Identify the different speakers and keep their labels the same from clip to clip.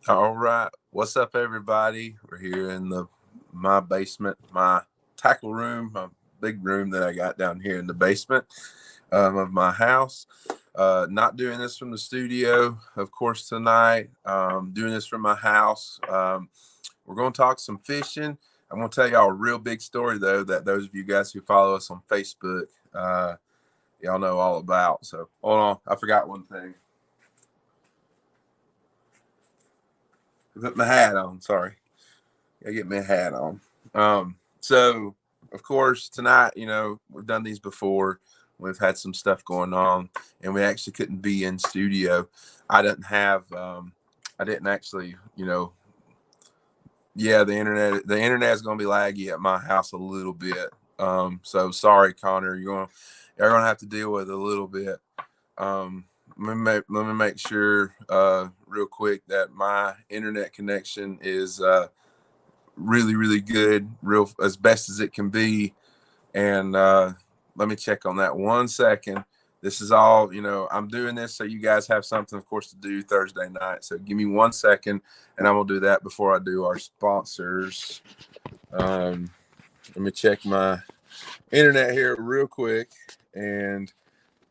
Speaker 1: All right. What's up, everybody? We're here in my basement, my tackle room, my big room that I got down here in the basement of my house. Not doing this from the studio, of course, tonight. Doing this from my house. We're going to talk some fishing. I'm going to tell y'all a real big story, though, that those of you guys who follow us on Facebook, y'all know all about. So hold on. I forgot one thing. Put my hat on. Sorry. Gotta get my hat on. So of course tonight, we've done these before. We've had some stuff going on, and we actually couldn't be in studio. I didn't have. I didn't actually. Yeah, the internet is going to be laggy at my house a little bit. So sorry, Connor. You're gonna have to deal with it a little bit. Let me make sure real quick that my internet connection is really, really good, real as best as it can be. And let me check on that 1 second. This is all, I'm doing this so you guys have something, of course, to do Thursday night. So give me 1 second, and I'm going to do that before I do our sponsors. Let me check my internet here real quick, and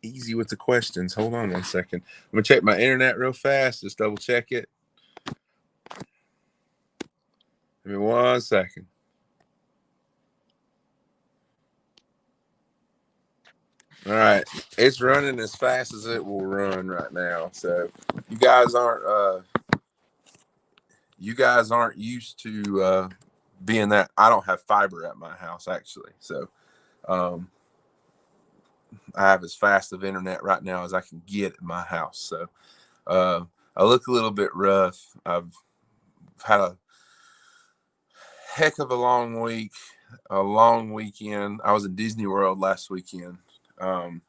Speaker 1: easy with the questions. Hold on 1 second. I'm going to check my internet real fast, just double check it. Give me 1 second. All right, it's running as fast as it will run right now. So you guys aren't used to being that. I don't have fiber at my house actually, so I have as fast of internet right now as I can get at my house. So I look a little bit rough. I've had a heck of a long week, a long weekend. I was in Disney World last weekend. It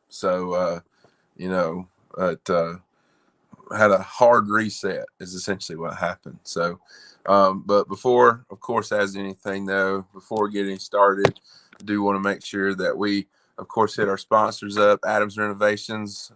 Speaker 1: had a hard reset is essentially what happened. So, but before, of course, as anything though, before getting started, I do want to make sure that we, of course, hit our sponsors up. Adams Renovations.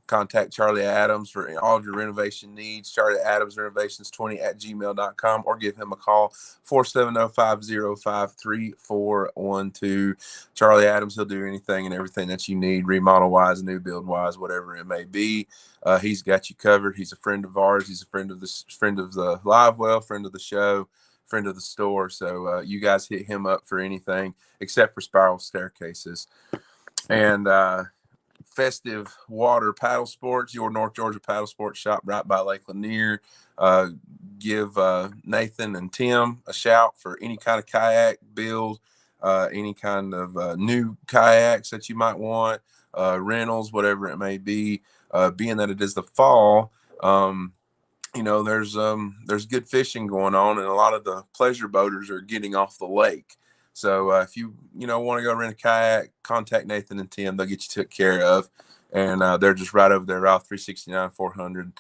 Speaker 1: Contact Charlie Adams for all of your renovation needs. Charlie Adams Renovations 20@gmail.com, or give him a call 470-505-3412. Charlie Adams, he'll do anything and everything that you need, remodel wise, new build wise, whatever it may be. He's got you covered. He's a friend of ours. He's a friend of the live well, friend of the show, friend of the store. So you guys hit him up for anything except for spiral staircases. And Festive Water Paddle Sports, your North Georgia paddle sports shop right by Lake Lanier. Give Nathan and Tim a shout for any kind of kayak build, any kind of new kayaks that you might want, rentals, whatever it may be. Being that it is the fall, there's good fishing going on, and a lot of the pleasure boaters are getting off the lake. So if you want to go rent a kayak, contact Nathan and Tim. They'll get you took care of, and they're just right over there, Route 369 400,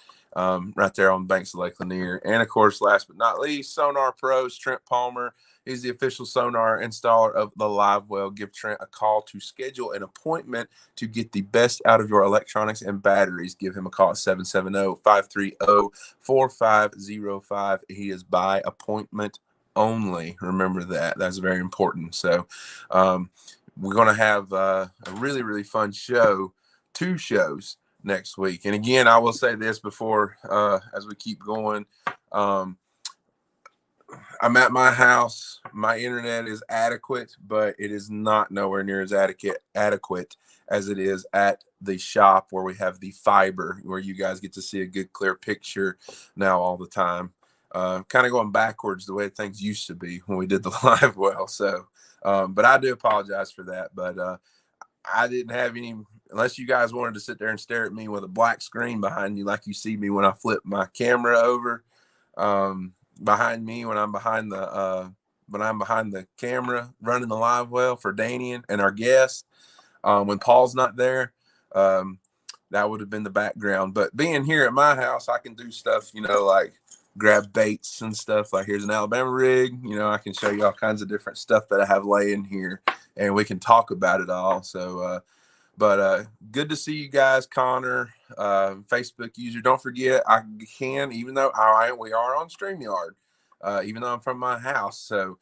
Speaker 1: right there on the banks of Lake Lanier. And of course, last but not least, Sonar Pros, Trent Palmer. He's the official sonar installer of the Live Well. Give Trent a call to schedule an appointment to get the best out of your electronics and batteries. Give him a call at 770-530-4505. He is by appointment only. Remember that. That's very important. So we're going to have a really, really fun show, 2 shows next week. And again, I will say this before as we keep going. I'm at my house. My internet is adequate, but it is not nowhere near as adequate as it is at the shop where we have the fiber, where you guys get to see a good, clear picture now all the time. Kind of going backwards the way things used to be when we did the live well. So, but I do apologize for that. But I didn't have any, unless you guys wanted to sit there and stare at me with a black screen behind you, like you see me when I flip my camera over behind me when I'm behind the camera running the live well for Danny and our guests. When Paul's not there, that would have been the background. But being here at my house, I can do stuff, like grab baits and stuff. Like here's an Alabama rig. I can show you all kinds of different stuff that I have laying here, and we can talk about it all. So But good to see you guys, Connor, Facebook user. Don't forget, even though we are on StreamYard, even though I'm from my house. So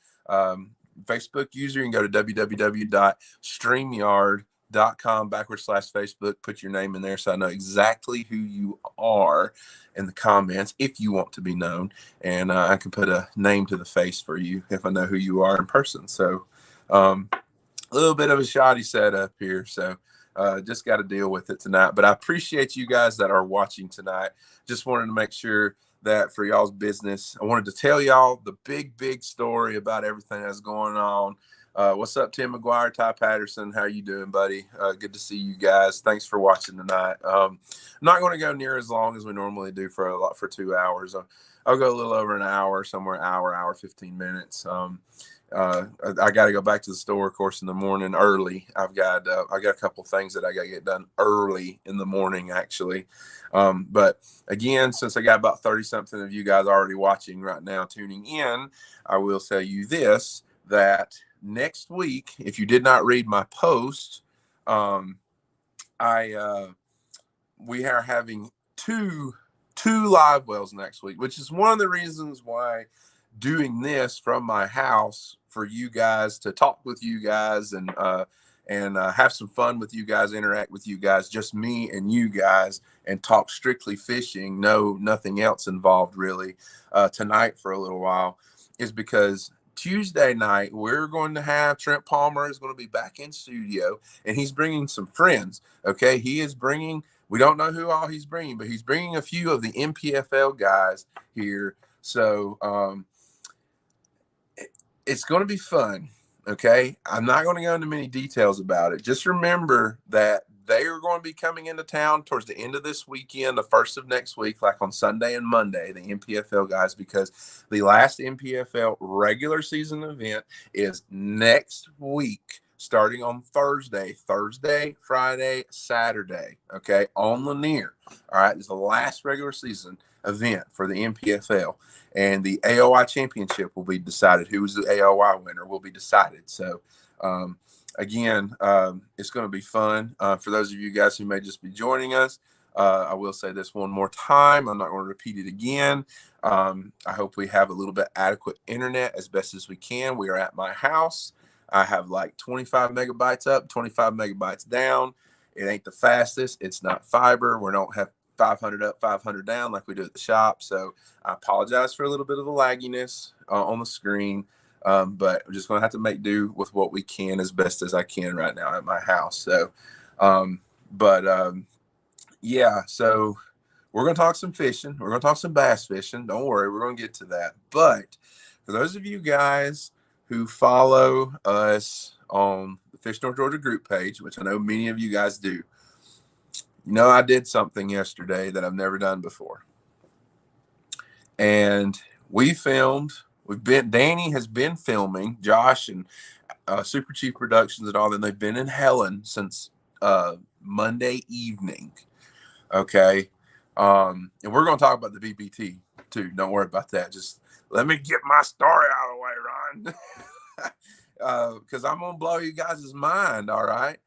Speaker 1: Facebook user, you can go to www.streamyard.com/Facebook. Put your name in there so I know exactly who you are in the comments if you want to be known. And I can put a name to the face for you if I know who you are in person. So a little bit of a shoddy setup here. So just got to deal with it tonight. But I appreciate you guys that are watching tonight. Just wanted to make sure that for y'all's business, I wanted to tell y'all the big story about everything that's going on. What's up, Tim McGuire, Ty Patterson? How you doing, buddy? Good to see you guys. Thanks for watching tonight. I'm not going to go near as long as we normally do for 2 hours. I'll go a little over an hour, somewhere hour 15 minutes. I got to go back to the store, of course, in the morning early. I got a couple things that I got to get done early in the morning, actually. But again, since I got about 30 something of you guys already watching right now, tuning in, I will tell you this, that next week, if you did not read my post, we are having two live wells next week, which is one of the reasons why doing this from my house for you guys, to talk with you guys and have some fun with you guys, interact with you guys, just me and you guys, and talk strictly fishing, nothing else involved really, tonight for a little while, is because Tuesday night we're going to have Trent Palmer is going to be back in studio, and he's bringing some friends. Okay, he is bringing, we don't know who all he's bringing, but he's bringing a few of the MPFL guys here. So it's going to be fun. Okay, I'm not going to go into many details about it. Just remember that they are going to be coming into town towards the end of this weekend, the first of next week, like on Sunday and Monday, the MPFL guys, because the last MPFL regular season event is next week, starting on Thursday, Friday, Saturday, okay, on Lanier. All right, it's the last regular season event for the MPFL, and the AOI championship will be decided. Who's the AOI winner will be decided. So again, it's going to be fun. For those of you guys who may just be joining us, I will say this one more time. I'm not going to repeat it again. I hope we have a little bit adequate internet as best as we can. We are at my house. I have like 25 megabytes up, 25 megabytes down. It ain't the fastest. It's not fiber. We don't have 500 up, 500 down like we do at the shop. So I apologize for a little bit of the lagginess on the screen. But we're just going to have to make do with what we can as best as I can right now at my house. So, yeah, so we're going to talk some fishing. We're going to talk some bass fishing. Don't worry, we're going to get to that. But for those of you guys who follow us on the Fish North Georgia group page, which I know many of you guys do, you know, I did something yesterday that I've never done before. And Danny has been filming, Josh and Super Chief Productions and all, and they've been in Helen since Monday evening. Okay. And we're going to talk about the BBT too. Don't worry about that. Just let me get my story out of the way, Ron. Because I'm going to blow you guys' mind. All right.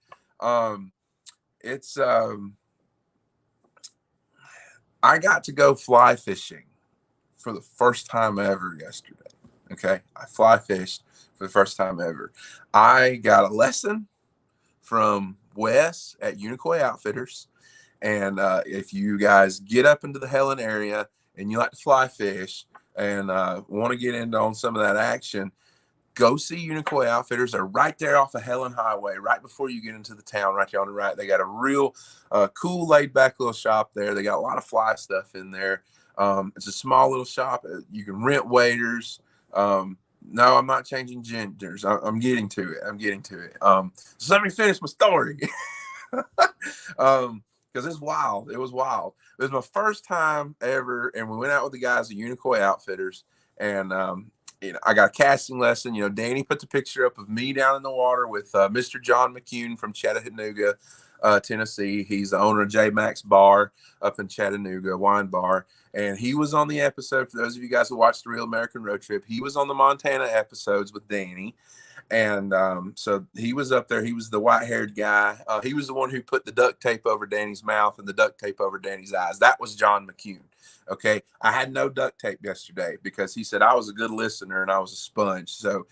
Speaker 1: I got to go fly fishing for the first time ever yesterday. Okay. I fly fished for the first time ever. I got a lesson from Wes at Unicoi Outfitters. And if you guys get up into the Helen area and you like to fly fish and want to get into on some of that action, go see Unicoi Outfitters. They're right there off the Helen Highway, right before you get into the town, right there on the right. They got a real cool, laid-back little shop there. They got a lot of fly stuff in there. It's a small little shop. You can rent waders. No, I'm not changing genders. I'm getting to it. So let me finish my story. Because it's wild. It was wild. It was my first time ever, and we went out with the guys at Unicoi Outfitters, and I got a casting lesson. Danny put the picture up of me down in the water with Mr. John McCune from Chattanooga, Tennessee. He's the owner of J Max Bar up in Chattanooga, wine bar, and he was on the episode. For those of you guys who watched the Real American Road Trip, he was on the Montana episodes with Danny. And so he was up there. He was the white-haired guy. He was the one who put the duct tape over Danny's mouth and the duct tape over Danny's eyes. That was John McCune. Okay. I had no duct tape yesterday because he said I was a good listener and I was a sponge. So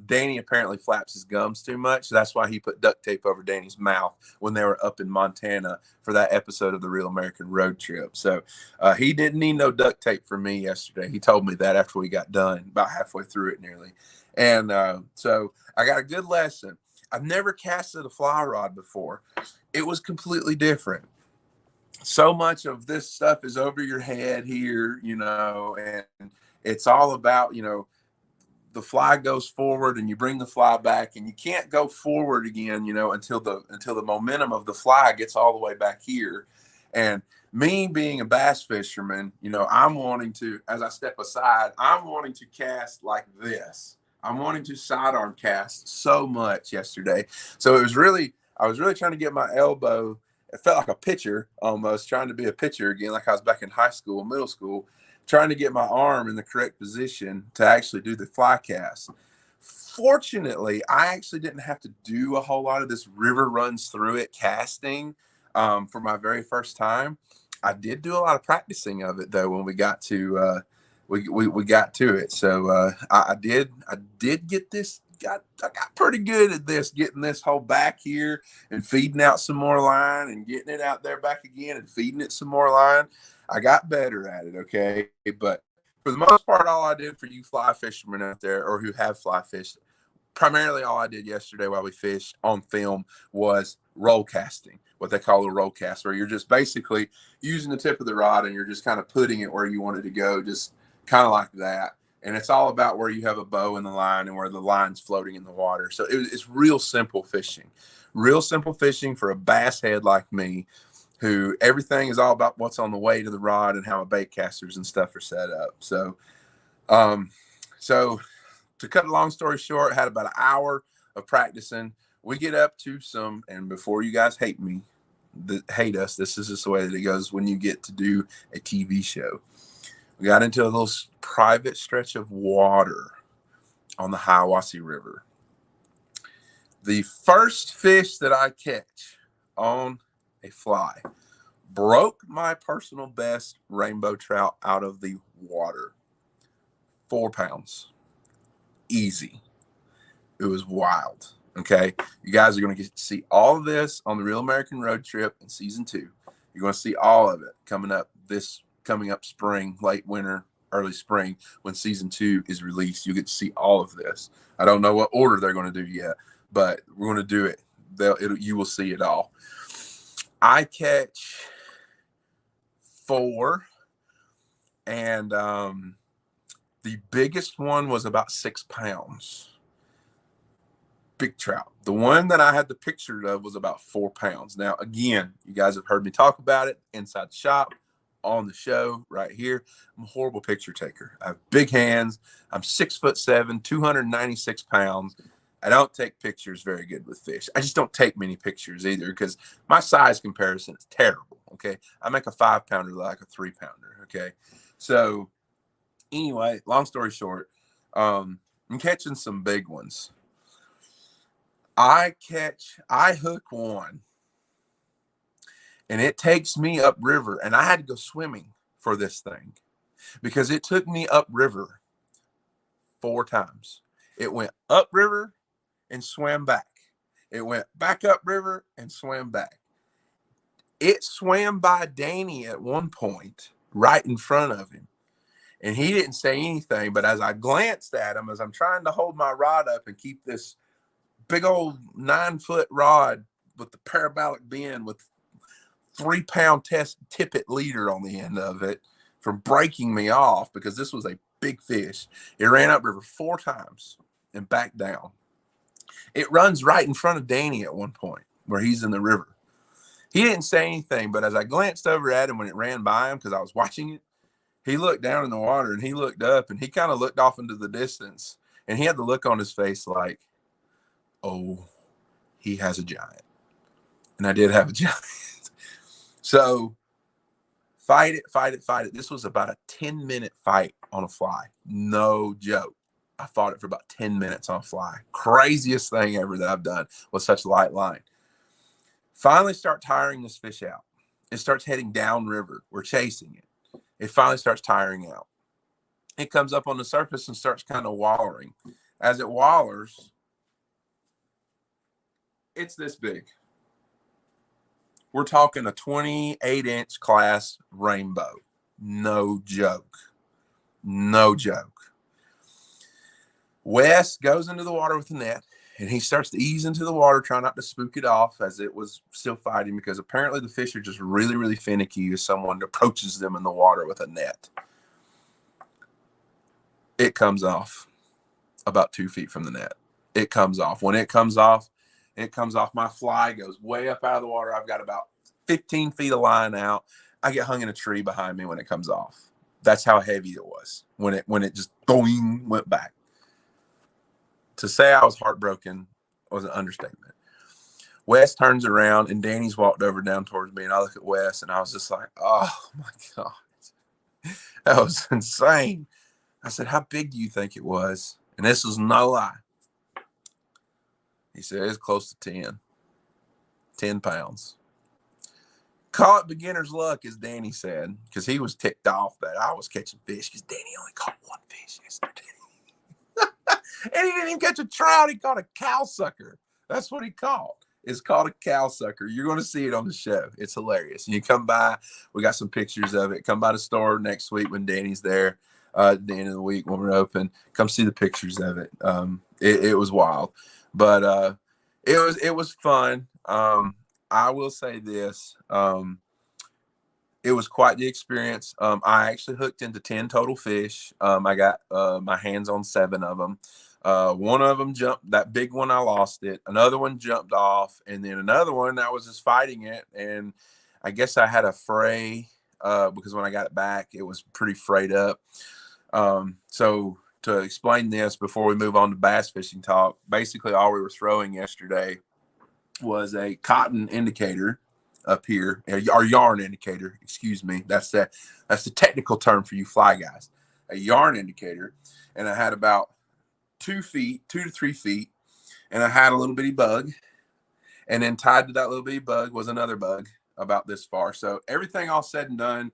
Speaker 1: Danny apparently flaps his gums too much. So that's why he put duct tape over Danny's mouth when they were up in Montana for that episode of the Real American Road Trip. So he didn't need no duct tape from me yesterday. He told me that after we got done, about halfway through it nearly. And so I got a good lesson. I've never casted a fly rod before. It was completely different. So much of this stuff is over your head here, and it's all about, the fly goes forward and you bring the fly back, and you can't go forward again, until the momentum of the fly gets all the way back here. And me being a bass fisherman, I'm wanting to, as I step aside, I'm wanting to cast like this. I'm wanting to sidearm cast so much yesterday. So I was really trying to get my elbow. It felt like a pitcher almost, trying to be a pitcher again, like I was back in high school, middle school, trying to get my arm in the correct position to actually do the fly cast. Fortunately, I actually didn't have to do a whole lot of this river runs through it casting for my very first time. I did do a lot of practicing of it though when we got to we got to it. So I did get this. I got pretty good at this, getting this whole back here and feeding out some more line and getting it out there back again and feeding it some more line. I got better at it, okay? But for the most part, all I did for you fly fishermen out there or who have fly fished, primarily all I did yesterday while we fished on film was roll casting, what they call a roll cast, where you're just basically using the tip of the rod and you're just kind of putting it where you want it to go, just kind of like that. And it's all about where you have a bow in the line and where the line's floating in the water. So it's real simple fishing for a bass head like me, who everything is all about what's on the way to the rod and how a bait casters and stuff are set up. So, so to cut a long story short, had about an hour of practicing. We get up to some, and before you guys hate us, this is just the way that it goes when you get to do a TV show. We got into a little private stretch of water on the Hiawassee River. The first fish that I catch on a fly broke my personal best rainbow trout out of the water. 4 pounds. Easy. It was wild. Okay. You guys are going to get to see all of this on the Real American Road Trip in season 2. You're going to see all of it coming up spring, late winter, early spring, when season 2 is released. You get to see all of this. I don't know what order they're going to do yet, but we're going to do it. You will see it all. I catch 4, and the biggest one was about 6 pounds. Big trout. The one that I had the picture of was about 4 pounds. Now, again, you guys have heard me talk about it inside the shop, on the show right here. I'm a horrible picture taker. I have big hands. I'm 6'7", 296 pounds. I don't take pictures very good with fish. I just don't take many pictures either because my size comparison is terrible. Okay. I make a 5-pounder like a 3-pounder. Okay. So anyway, long story short, I'm catching some big ones. I hook one, and it takes me upriver, and I had to go swimming for this thing because it took me upriver 4 times. It went upriver and swam back. It went back upriver and swam back. It swam by Danny at one point right in front of him, and he didn't say anything, but as I glanced at him, as I'm trying to hold my rod up and keep this big old 9-foot rod with the parabolic bend with 3-pound tippet leader on the end of it from breaking me off, because this was a big fish. It ran upriver 4 times and back down. It runs right in front of Danny at one point where he's in the river. He didn't say anything, but as I glanced over at him when it ran by him, because I was watching it, he looked down in the water and he looked up and he kind of looked off into the distance, and he had the look on his face like, oh, he has a giant. And I did have a giant. So fight it. This was about a 10-minute fight on a fly. No joke. I fought it for about 10 minutes on a fly. Craziest thing ever that I've done with such light line. Finally start tiring this fish out. It starts heading downriver. We're chasing it. It finally starts tiring out. It comes up on the surface and starts kind of wallering. As it wallers, it's this big. We're talking a 28-inch class rainbow. No joke. No joke. Wes goes into the water with the net, and he starts to ease into the water, trying not to spook it off as it was still fighting, because apparently the fish are just really, really finicky if someone approaches them in the water with a net. It comes off about 2 feet from the net. It comes off. When it comes off, my fly goes way up out of the water. I've got about 15 feet of line out. I get hung in a tree behind me when it comes off. That's how heavy it was when it just boing, went back. To say I was heartbroken was an understatement. Wes turns around and Danny's walked over down towards me, and I look at Wes and I was just like, oh my God, that was insane. I said, how big do you think it was? And this was no lie. He said, it's close to 10 pounds. Call it beginner's luck, as Danny said, because he was ticked off that I was catching fish, because Danny only caught one fish yesterday. And he didn't even catch a trout. He caught a cow sucker. That's what he caught. It's called a cow sucker. You're going to see it on the show. It's hilarious. And you come by. We got some pictures of it. Come by the store next week when Danny's there. At the end of the week when we're open. Come see the pictures of it. It was wild. But it was fun. I will say this. It was quite the experience. I actually hooked into 10 total fish. I got my hands on 7 of them. One of them jumped, that big one, I lost it. Another one jumped off, and then another one, I was just fighting it, and I guess I had a fray because when I got it back, it was pretty frayed up. So to explain this before we move on to bass fishing talk, basically all we were throwing yesterday was a cotton indicator up here, or yarn indicator, excuse me. That's the technical term for you fly guys. A yarn indicator, and I had about 2 to 3 feet, and I had a little bitty bug, and then tied to that little bitty bug was another bug about this far. So everything all said and done,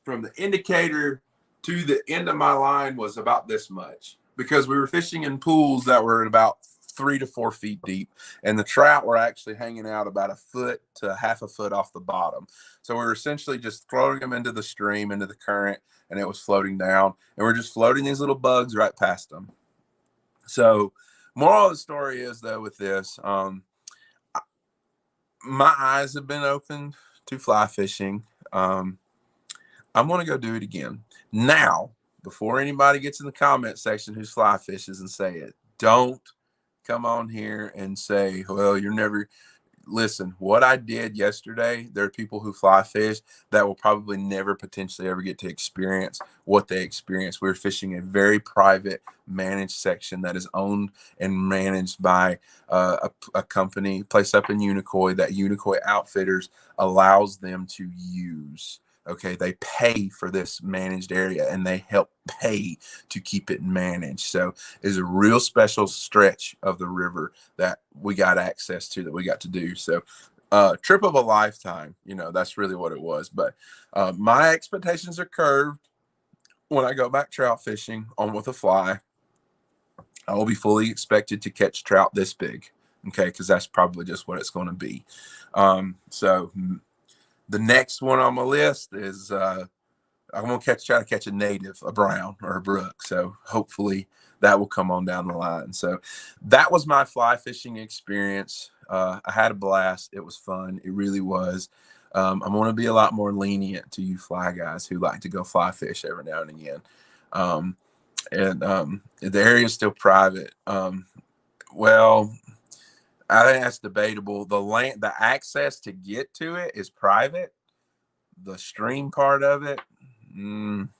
Speaker 1: from the indicator to the end of my line, was about this much, because we were fishing in pools that were about 3 to 4 feet deep, and the trout were actually hanging out about a foot to half a foot off the bottom. So we were essentially just throwing them into the stream, into the current, and it was floating down, and we're just floating these little bugs right past them. So moral of the story is, though, with this, my eyes have been opened to fly fishing. I'm going to go do it again. Now, before anybody gets in the comment section who's fly fishes and say it, don't come on here and say, well, you're never. Listen, what I did yesterday, there are people who fly fish that will probably never potentially ever get to experience what they experienced. We were fishing a very private, managed section that is owned and managed by a company, place up in Unicoi, that Unicoi Outfitters allows them to use. Okay, they pay for this managed area, and they help pay to keep it managed. So it's a real special stretch of the river that we got access to, that we got to do. So trip of a lifetime, that's really what it was. But my expectations are curved. When I go back trout fishing on with a fly, I will be fully expected to catch trout this big. Okay, because that's probably just what it's going to be. So the next one on my list is I'm going to try to catch a native, a brown or a brook. So hopefully that will come on down the line. So that was my fly fishing experience. I had a blast. It was fun. It really was. I'm going to be a lot more lenient to you fly guys who like to go fly fish every now and again. The area is still private. Well, I think that's debatable. The access to get to it is private. The stream part of it, I'm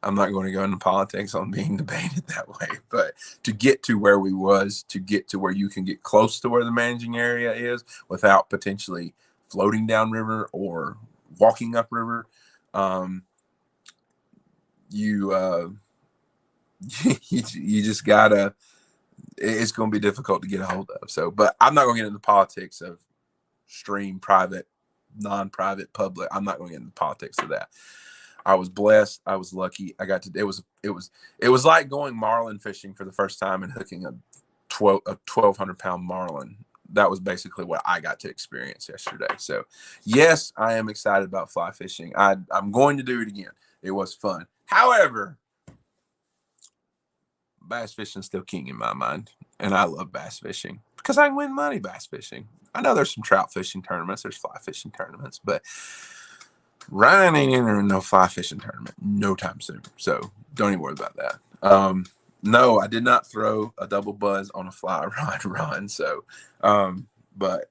Speaker 1: not going to go into politics on being debated that way. But to get to where we was, to get to where you can get close to where the managing area is without potentially floating down river or walking up river, you just gotta. It's going to be difficult to get a hold of. So, but I'm not going to get into politics of stream, private, non-private, public. I'm not going to get into politics of that. I was blessed. I was lucky. I got to. It was like going marlin fishing for the first time and hooking a 1,200-pound marlin. That was basically what I got to experience yesterday. So, yes, I am excited about fly fishing. I'm going to do it again. It was fun. However, bass fishing is still king in my mind, and I love bass fishing because I can win money bass fishing. I know there's some trout fishing tournaments, there's fly fishing tournaments, but Ryan ain't in no fly fishing tournament no time soon. So don't even worry about that. No, I did not throw a double buzz on a fly run. So, but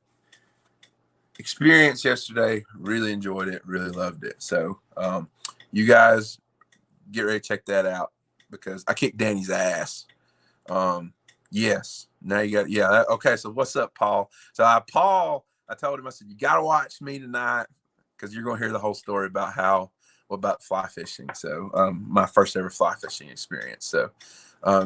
Speaker 1: experience yesterday, really enjoyed it, really loved it. So, you guys get ready to check that out because I kicked Danny's ass. Yes. Now you got, yeah. Okay. So what's up, Paul? So I told him, I said, you got to watch me tonight because you're going to hear the whole story about fly fishing. So, my first ever fly fishing experience. So,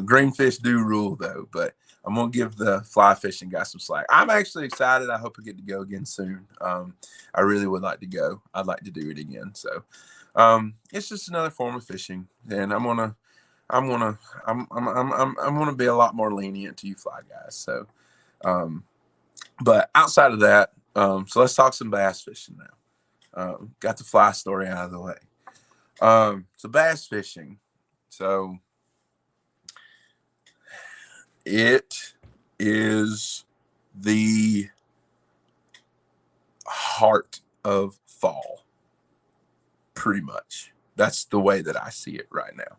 Speaker 1: green fish do rule though, but I'm going to give the fly fishing guy some slack. I'm actually excited. I hope I get to go again soon. I really would like to go. I'd like to do it again. So, it's just another form of fishing, and I'm gonna be a lot more lenient to you fly guys. So, but outside of that, so let's talk some bass fishing now. Got the fly story out of the way. So bass fishing. So it is the heart of fall, pretty much. That's the way that I see it right now.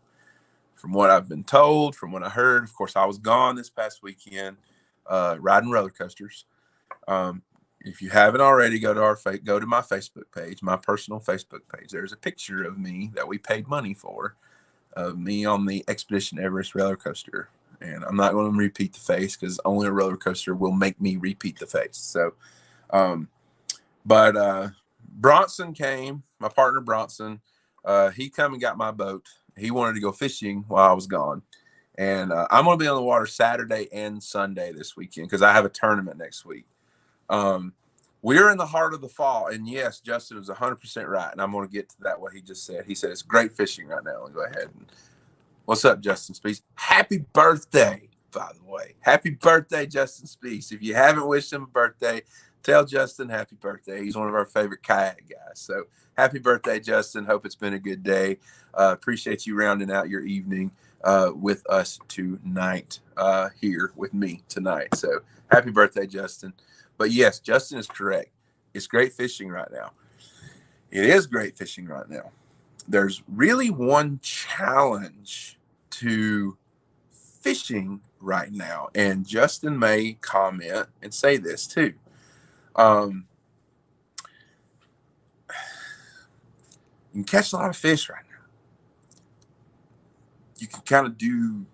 Speaker 1: From what I've been told, from what I heard, of course, I was gone this past weekend, riding roller coasters. If you haven't already, go to my Facebook page, my personal Facebook page. There's a picture of me that we paid money for, of me on the Expedition Everest roller coaster. And I'm not going to repeat the face because only a roller coaster will make me repeat the face. So, but Bronson came, my partner Bronson. He come and got my boat. He wanted to go fishing while I was gone. And I'm going to be on the water Saturday and Sunday this weekend because I have a tournament next week. We're in the heart of the fall. And yes, Justin was 100% right. And I'm going to get to that, what he just said. He said, it's great fishing right now. I'll go ahead. And what's up, Justin Spees? Happy birthday, by the way. Happy birthday, Justin Spees. If you haven't wished him a birthday, tell Justin happy birthday. He's one of our favorite kayak guys. So happy birthday, Justin. Hope it's been a good day. Appreciate you rounding out your evening with us tonight, here with me tonight. So happy birthday, Justin. But yes, Justin is correct. It's great fishing right now. It is great fishing right now. There's really one challenge to fishing right now. And Justin may comment and say this too. You can catch a lot of fish right now. You can kind of do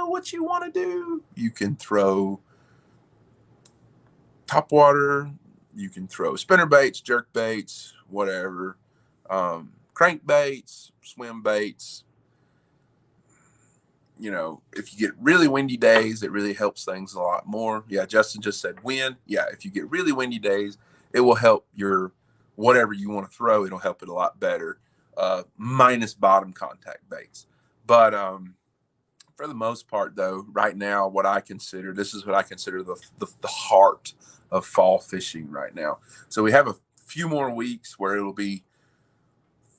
Speaker 1: what you want to do. You can throw topwater. You can throw spinner baits, jerk baits, whatever. Crank baits, swim baits. You know, if you get really windy days, it really helps things a lot more. Yeah, Justin just said wind. Yeah, if you get really windy days, it will help your whatever you want to throw. It'll help it a lot better, minus bottom contact baits. But for the most part, though, right now, this is what I consider the heart of fall fishing right now. So we have a few more weeks where it'll be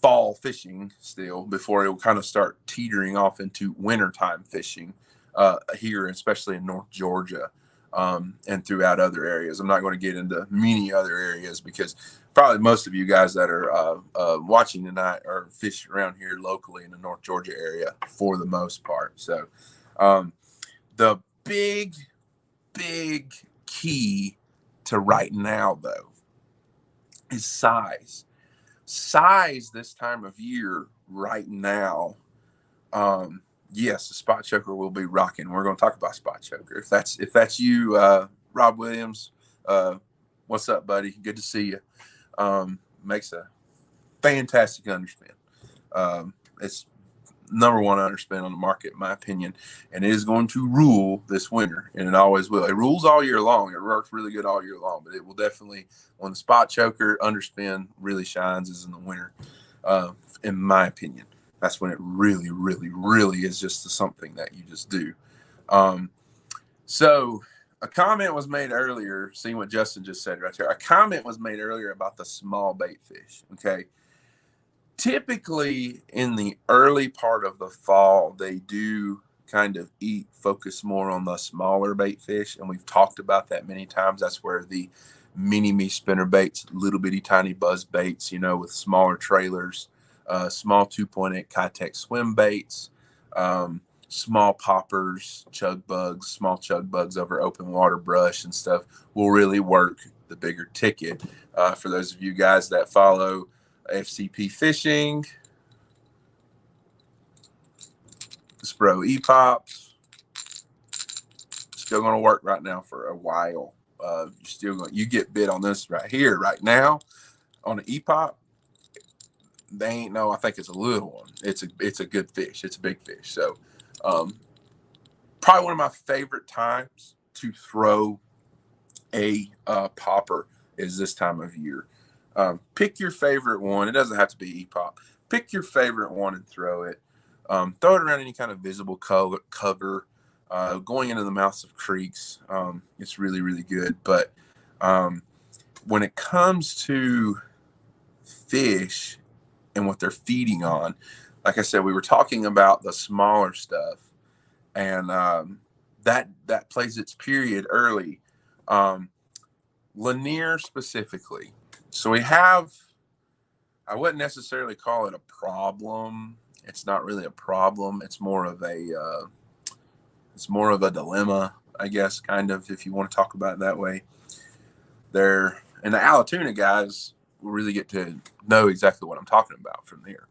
Speaker 1: fall fishing still before it will kind of start teetering off into wintertime fishing here, especially in North Georgia and throughout other areas. I'm not going to get into many other areas because probably most of you guys that are watching tonight are fishing around here locally in the North Georgia area for the most part. So the big key to right now, though, is size. Size this time of year right now. Yes, the spot choker will be rocking. We're going to talk about spot choker. If that's you, Rob Williams, what's up, buddy? Good to see you. Makes a fantastic underspin. It's number one underspin on the market, in my opinion, and it is going to rule this winter, and it always will. It rules all year long. It works really good all year long, but it will definitely, when the spot choker underspin really shines, is in the winter, in my opinion. That's when it really, really, really is just something that you just do. So a comment was made earlier, seeing what Justin just said right there. A comment was made earlier about the small bait fish. Okay. Typically in the early part of the fall, they do kind of focus more on the smaller bait fish. And we've talked about that many times. That's where the mini me spinner baits, little bitty tiny buzz baits, with smaller trailers, small 2.8 Kitech swim baits, small poppers, small chug bugs over open water brush and stuff will really work the bigger ticket. For those of you guys that follow FCP fishing, Spro E-Pops, still going to work right now for a while. You get bit on this right here, right now, on an E-Pop. They ain't no, I think it's a little one. It's a good fish. It's a big fish. So, probably one of my favorite times to throw a popper is this time of year. Pick your favorite one. It doesn't have to be E-Pop. Pick your favorite one and throw it. Throw it around any kind of visible cover. Going into the mouths of creeks, it's really, really good. But when it comes to fish and what they're feeding on, like I said, we were talking about the smaller stuff, and that plays its period early. Lanier specifically. So we have, I wouldn't necessarily call it a problem. It's not really a problem. It's more of a dilemma, I guess, kind of, if you want to talk about it that way. And the Alatoona guys will really get to know exactly what I'm talking about from there.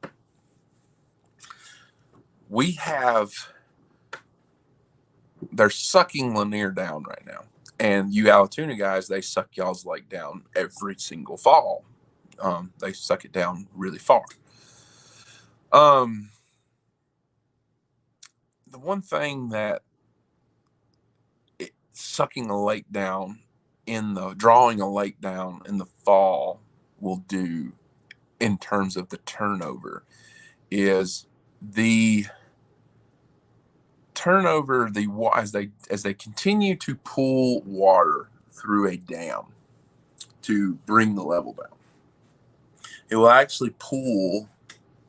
Speaker 1: They're sucking Lanier down right now. And you Alatoona guys, they suck y'all's lake down every single fall. They suck it down really far. The one thing that drawing a lake down in the fall will do in terms of the turnover is the turnover, as they continue to pull water through a dam to bring the level down, it will actually pull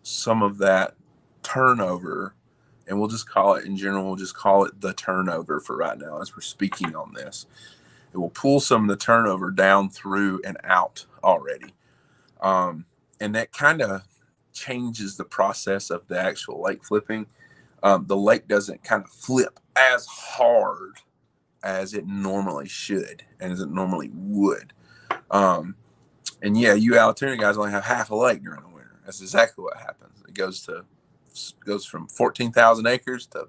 Speaker 1: some of that turnover, and we'll just call it, in general, we'll just call it the turnover for right now as we're speaking on this. It will pull some of the turnover down through and out already. And that kind of changes the process of the actual lake flipping. The lake doesn't kind of flip as hard as it normally should and as it normally would. And yeah, you Alatoona guys only have half a lake during the winter. That's exactly what happens. It goes from 14,000 acres to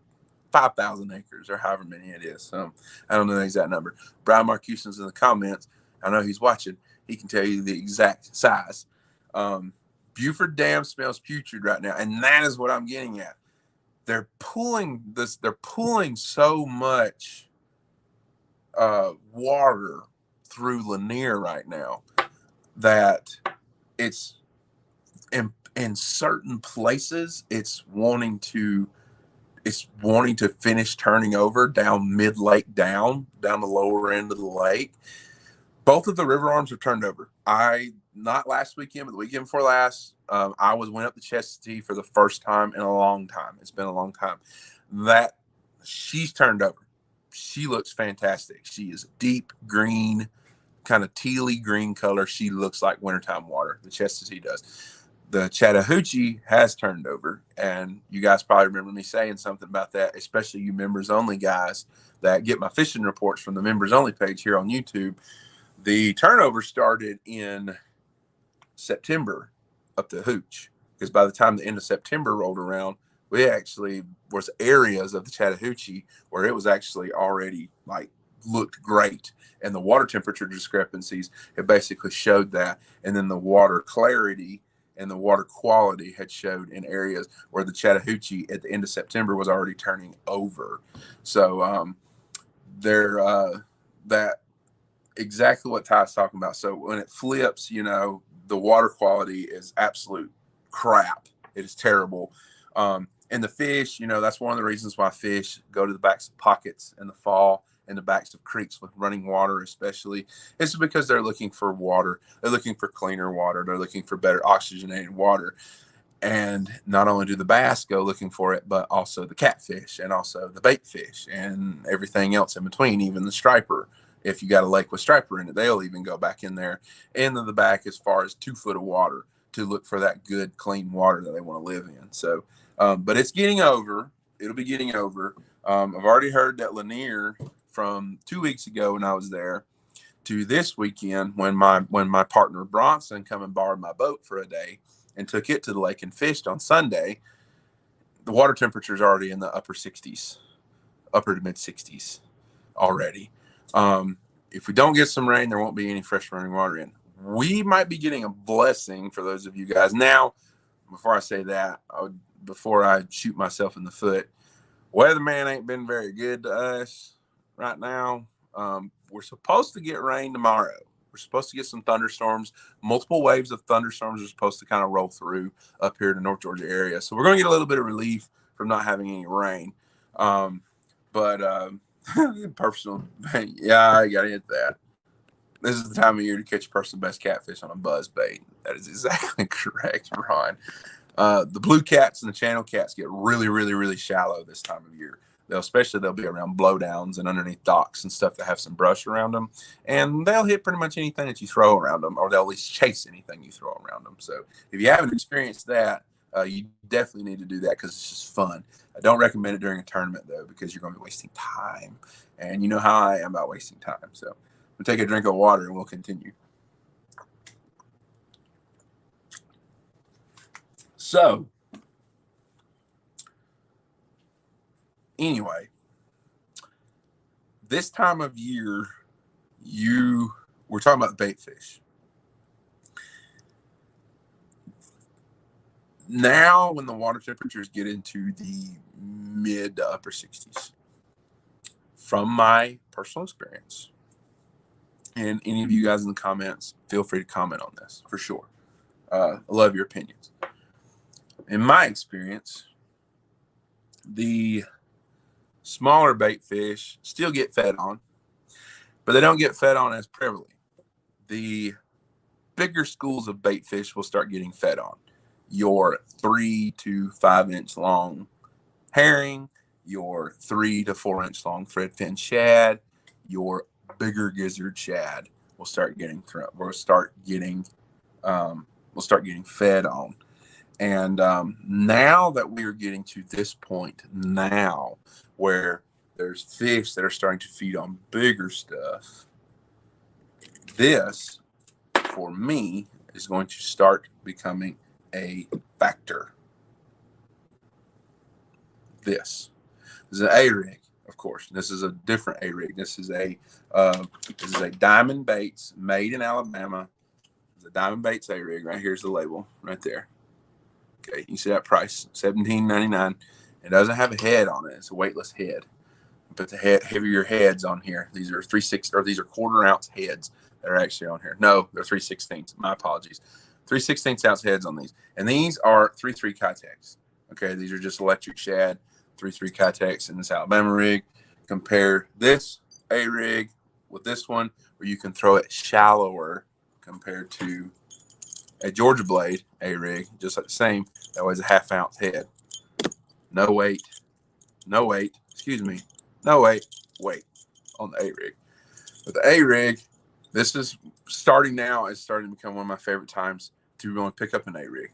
Speaker 1: 5,000 acres, or however many it is. So I don't know the exact number. Brian Marcuson's in the comments. I know he's watching. He can tell you the exact size. Buford Dam smells putrid right now, and that is what I'm getting at. They're pulling so much water through Lanier right now that it's in certain places it's wanting to finish turning over down mid-lake, down the lower end of the lake. Both of the river arms are turned over. Not last weekend, but the weekend before last, I went up the Chestatee for the first time in a long time. It's been a long time. That she's turned over. She looks fantastic. She is a deep green, kind of tealy green color. She looks like wintertime water. The Chestatee does. The Chattahoochee has turned over, and you guys probably remember me saying something about that, especially you members only guys that get my fishing reports from the members only page here on YouTube. The turnover started in September up the Hooch, because by the time the end of September rolled around, we actually was areas of the Chattahoochee where it was actually already looked great, and the water temperature discrepancies, it basically showed that. And then the water clarity and the water quality had showed in areas where the Chattahoochee at the end of September was already turning over. So that exactly what Ty's talking about. So when it flips, the water quality is absolute crap. It is terrible. And the fish, that's one of the reasons why fish go to the backs of pockets in the fall and the backs of creeks with running water, especially. It's because they're looking for water. They're looking for cleaner water. They're looking for better oxygenated water. And not only do the bass go looking for it, but also the catfish and also the bait fish and everything else in between, even the striper. If you got a lake with striper in it, they'll even go back in there into the back as far as 2 foot of water to look for that good, clean water that they want to live in. So, but it's getting over. It'll be getting over. I've already heard that Lanier from 2 weeks ago when I was there to this weekend when my partner Bronson come and borrowed my boat for a day and took it to the lake and fished on Sunday, the water temperature is already in the upper to mid 60s already. If we don't get some rain, there won't be any fresh running water in. We might be getting a blessing for those of you guys. Now, before I say that, before I shoot myself in the foot, weatherman ain't been very good to us right now. We're supposed to get rain tomorrow. We're supposed to get some thunderstorms. Multiple waves of thunderstorms are supposed to kind of roll through up here in the North Georgia area. So we're going to get a little bit of relief from not having any rain. But personal, yeah, I got to hit that. This is the time of year to catch personal best catfish on a buzz bait. That is exactly correct, Ron. The blue cats and the channel cats get really, really, really shallow this time of year. They'll be around blowdowns and underneath docks and stuff that have some brush around them, and they'll hit pretty much anything that you throw around them, or they'll at least chase anything you throw around them. So if you haven't experienced that, you definitely need to do that because it's just fun. I don't recommend it during a tournament though, because you're going to be wasting time, and you know how I am about wasting time. So we'll take a drink of water and we'll continue. So anyway, this time of year, we're talking about bait fish. Now, when the water temperatures get into the mid to upper 60s, from my personal experience, and any of you guys in the comments, feel free to comment on this for sure. I love your opinions. In my experience, the smaller bait fish still get fed on, but they don't get fed on as prevalently. The bigger schools of bait fish will start getting fed on. Your 3 to 5 inch long herring, your 3 to 4 inch long threadfin shad, your bigger gizzard shad will start getting fed on. And now that we are getting to this point now where there's fish that are starting to feed on bigger stuff, this, for me, is going to start becoming a factor. This is an A-rig, of course. This is a different A-rig. This is a Diamond Baits made in Alabama. It's a Diamond Baits A-rig. Right here's the label right there. Okay, you see that price, $17.99. It doesn't have a head on it. It's a weightless head. But the heavier heads on here. These are 1/4 ounce heads that are actually on here. No, they're 3/16. My apologies. 3/16 ounce heads on these, and these are 3.3 Kitex. Okay, these are just electric shad, 3.3 Kitex in this Alabama rig. Compare this A rig with this one, where you can throw it shallower compared to a Georgia Blade A rig, just like the same. That weighs a 1/2 ounce head. No weight. Excuse me. No weight on the A rig. But the A rig, this is starting to become one of my favorite times to go and pick up an A rig.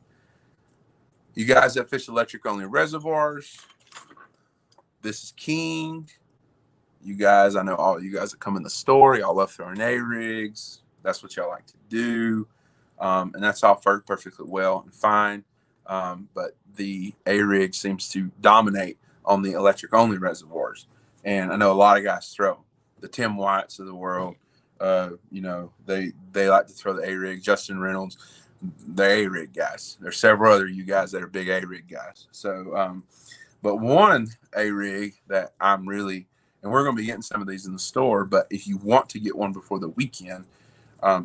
Speaker 1: You guys that fish electric only reservoirs, this is king. You guys, I know all you guys that come in the store, y'all love throwing A rigs. That's what y'all like to do. And that's all perfectly well and fine. But the A rig seems to dominate on the electric only reservoirs. And I know a lot of guys throw the Tim Whites of the world. They like to throw the A rig. Justin Reynolds they're A-rig guys. There's several other you guys that are big A-rig guys. So, but one A-rig that I'm really, and we're going to be getting some of these in the store, but if you want to get one before the weekend,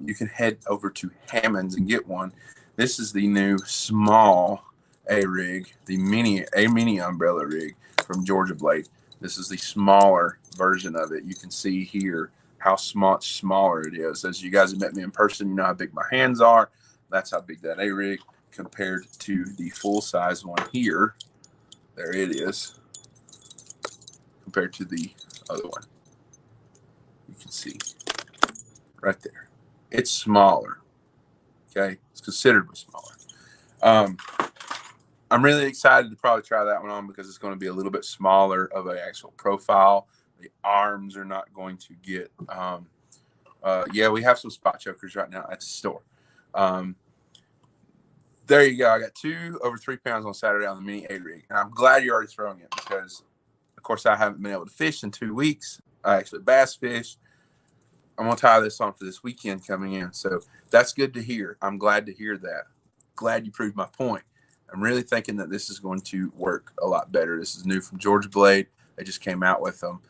Speaker 1: you can head over to Hammond's and get one. This is the new small A-rig, the mini umbrella rig from Georgia Blade. This is the smaller version of it. You can see here how much smaller it is. As you guys have met me in person, you know how big my hands are. That's how big that A-rig compared to the full-size one here. There it is compared to the other one. You can see right there. It's smaller. Okay, it's considerably smaller. I'm really excited to probably try that one on because it's going to be a little bit smaller of an actual profile. The arms are not going to get. Yeah, we have some spot chokers right now at the store. There you go. I got 2 over 3 pounds on Saturday on the mini A-rig, and I'm glad you're already throwing it because, of course, I haven't been able to fish in 2 weeks. I actually bass fish. I'm going to tie this on for this weekend coming in. So that's good to hear. I'm glad to hear that. Glad you proved my point. I'm really thinking that this is going to work a lot better. This is new from Georgia Blade. They just came out with them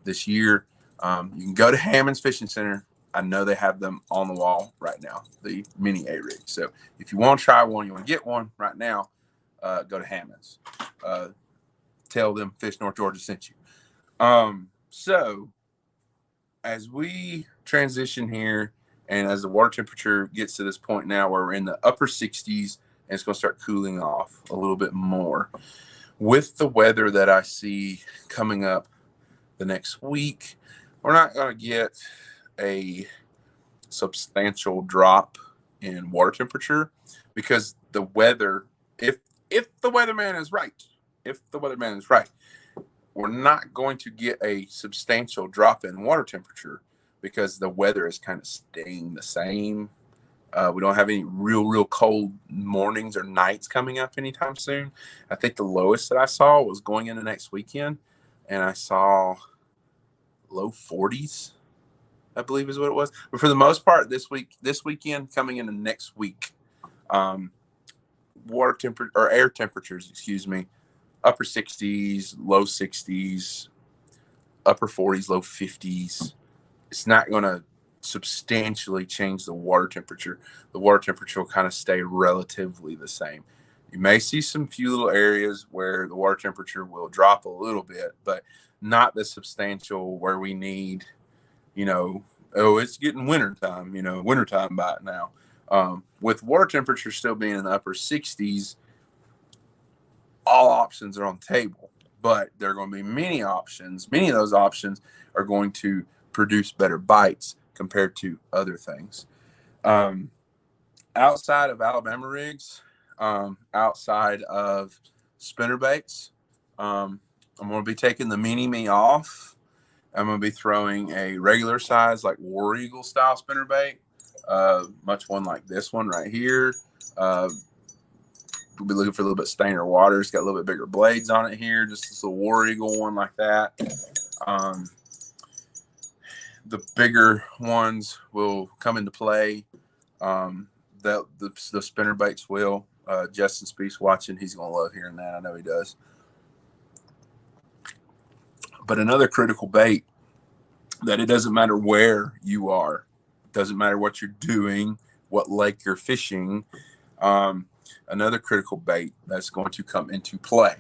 Speaker 1: this year. You can go to Hammond's Fishing Center. I know they have them on the wall right now, the mini A-rig. So if you want to try one, you want to get one right now, go to Hammond's. Tell them Fish North Georgia sent you. So as we transition here and as the water temperature gets to this point now where we're in the upper 60s and it's going to start cooling off a little bit more, with the weather that I see coming up the next week, we're not going to get a substantial drop in water temperature because the weather, if the weatherman is right, we're not going to get a substantial drop in water temperature because the weather is kind of staying the same. We don't have any real cold mornings or nights coming up anytime soon. I think the lowest that I saw was going into next weekend, and I saw low 40s, I believe is what it was. But for the most part, this weekend coming into next week, water temperature or air temperatures, upper 60s, low 60s, upper 40s, low 50s. It's not going to substantially change the water temperature. The water temperature will kind of stay relatively the same. You may see some few little areas where the water temperature will drop a little bit, but not the substantial where we need, it's getting wintertime by it now. With water temperature still being in the upper 60s, all options are on the table, but there are going to be many options. Many of those options are going to produce better bites compared to other things. Outside of Alabama rigs, outside of spinnerbaits, I'm going to be taking the mini me off. I'm going to be throwing a regular size, like War Eagle style spinnerbait, much one like this one right here. We'll be looking for a little bit stainer water. It's got a little bit bigger blades on it here, just this little War Eagle one like that. The bigger ones will come into play. The spinnerbaits will. Justin Speece watching, he's going to love hearing that. I know he does. But another critical bait that it doesn't matter where you are, it doesn't matter what you're doing, what lake you're fishing. Another critical bait that's going to come into play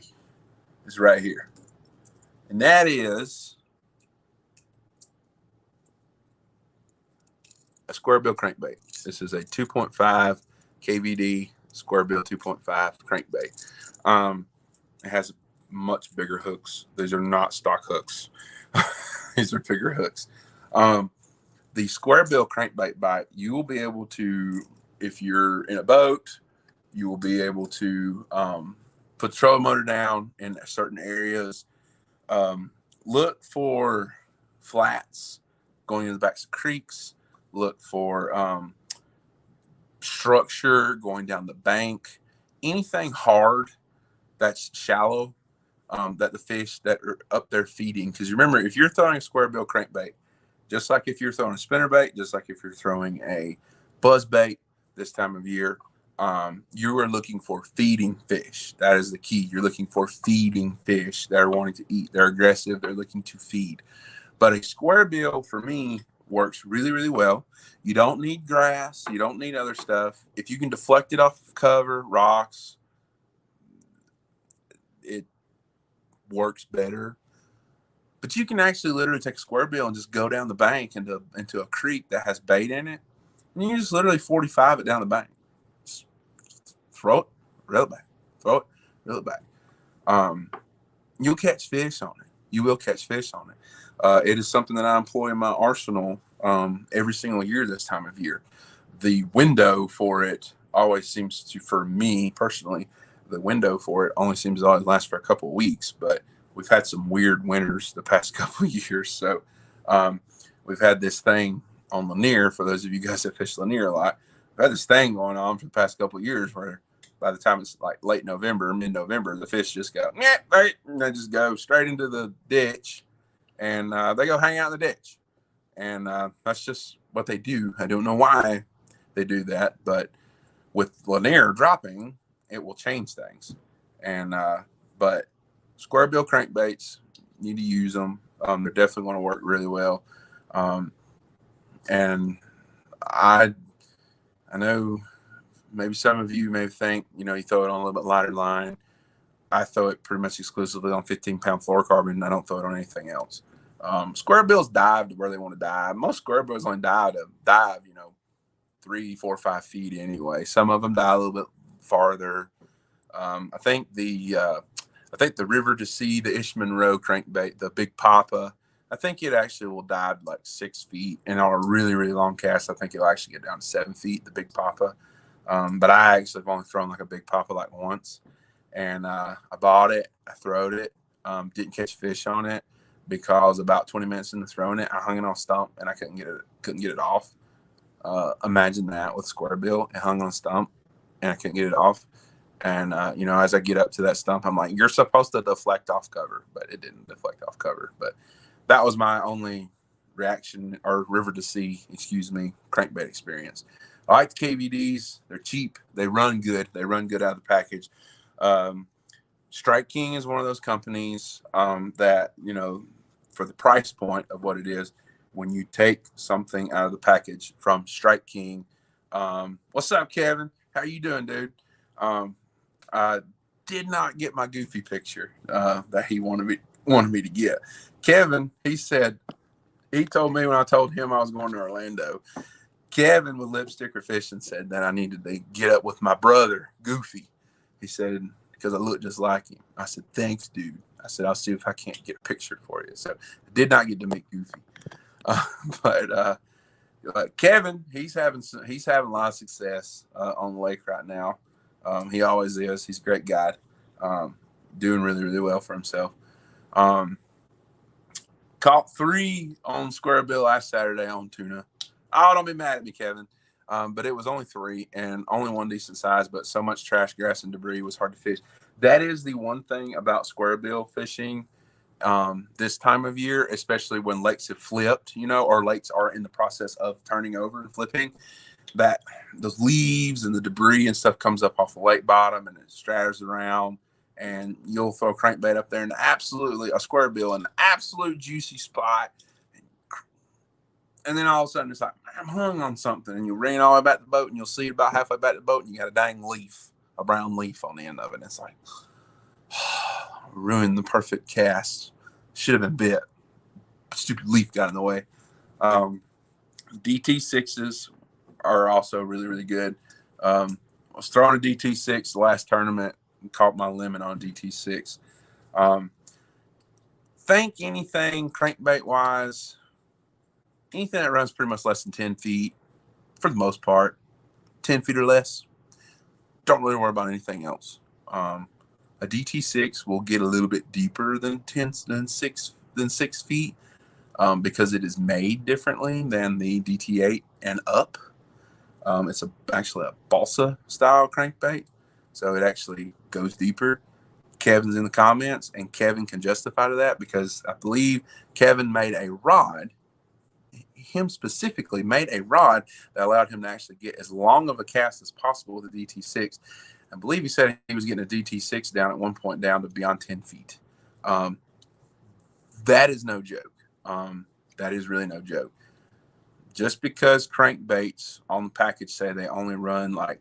Speaker 1: is right here. And that is a square bill crankbait. This is a 2.5 KVD square bill 2.5 crankbait. It has much bigger hooks. These are not stock hooks. These are bigger hooks. The square bill crankbait bite, you will be able to, if you're in a boat, you will be able to put the trolling motor down in certain areas. Look for flats going in the backs of creeks. Look for structure going down the bank. Anything hard that's shallow, that the fish that are up there feeding. Because remember, if you're throwing a square bill crankbait, just like if you're throwing a spinnerbait, just like if you're throwing a buzz bait, this time of year, you are looking for feeding fish. That is the key. You're looking for feeding fish that are wanting to eat. They're aggressive. They're looking to feed. But a square bill for me works really, really well. You don't need grass. You don't need other stuff. If you can deflect it off of cover, rocks, it works better. But you can actually literally take a square bill and just go down the bank into a creek that has bait in it. And you just literally 45 it down the bank. Just throw it, reel it back. Throw it, reel it back. You'll catch fish on it. You will catch fish on it. It is something that I employ in my arsenal every single year this time of year. The window for it always seems to, for me personally, the window for it only seems to always last for a couple of weeks, but we've had some weird winters the past couple of years. So we've had this thing on Lanier, for those of you guys that fish Lanier a lot, we've had this thing going on for the past couple of years where by the time it's like late November, mid-November, the fish just go, right, and they just go straight into the ditch, and they go hang out in the ditch. And that's just what they do. I don't know why they do that, but with Lanier dropping, it will change things. And but square bill crankbaits, you need to use them. They're definitely going to work really well. And I know maybe some of you may think, you throw it on a little bit lighter line. I throw it pretty much exclusively on 15-pound fluorocarbon, and I don't throw it on anything else. Square bills dive to where they want to dive. Most square bills only dive 3, 4, 5 feet anyway. Some of them dive a little bit farther. I think the River to Sea, the Ish Monroe crankbait, the Big Papa, I think it actually will dive like 6 feet. And on a really, really long cast, I think it'll actually get down to 7 feet, the Big Papa. But I actually have only thrown like a Big Papa like once. And I bought it, I throwed it, didn't catch fish on it because about 20 minutes into throwing it, I hung it on a stump and I couldn't get it off. Imagine that with square bill. It hung on a stump and I couldn't get it off. And, as I get up to that stump, I'm like, you're supposed to deflect off cover, but it didn't deflect off cover. But that was my only reaction, or River to Sea, crankbait experience. I like the KVDs. They're cheap. They run good. They run good out of the package. Strike King is one of those companies that, for the price point of what it is, when you take something out of the package from Strike King, what's up, Kevin? How you doing, dude? I did not get my goofy picture that he wanted me to get. Kevin, he told me when I told him I was going to Orlando, Kevin with Lipsticker Fishing said that I needed to get up with my brother, Goofy. He said, because I look just like him. I said, thanks, dude. I said, I'll see if I can't get a picture for you. So I did not get to meet Goofy. But Kevin, he's having a lot of success on the lake right now. He always is. He's a great guy, doing really, really well for himself. Caught 3 on square bill last Saturday on tuna. Oh, don't be mad at me, Kevin. But it was only 3 and only one decent size, but so much trash, grass, and debris was hard to fish. That is the one thing about square bill fishing this time of year, especially when lakes have flipped, or lakes are in the process of turning over and flipping, that those leaves and the debris and stuff comes up off the lake bottom and it stratters around, and you'll throw a crankbait up there and a square bill in an absolute juicy spot. And then all of a sudden it's like, I'm hung on something, and you ran all the way back to the boat and you'll see it about halfway back to the boat and you got a dang leaf, a brown leaf on the end of it. And it's like, ruined the perfect cast. Should have been bit. Stupid leaf got in the way. DT6s are also really, really good. I was throwing a DT6 the last tournament and caught my limit on DT6. Think anything crankbait wise, anything that runs pretty much less than 10 feet, for the most part, 10 feet or less, don't really worry about anything else. A DT6 will get a little bit deeper than 6 feet because it is made differently than the DT8 and up. It's actually a balsa style crankbait, so it actually goes deeper. Kevin's in the comments, and Kevin can justify to that because I believe Kevin made a rod. him specifically made a rod that allowed him to actually get as long of a cast as possible with a DT6. I believe he said he was getting a DT6 down at one point down to beyond 10 feet. That is no joke. That is really no joke. Just because crankbaits on the package say they only run like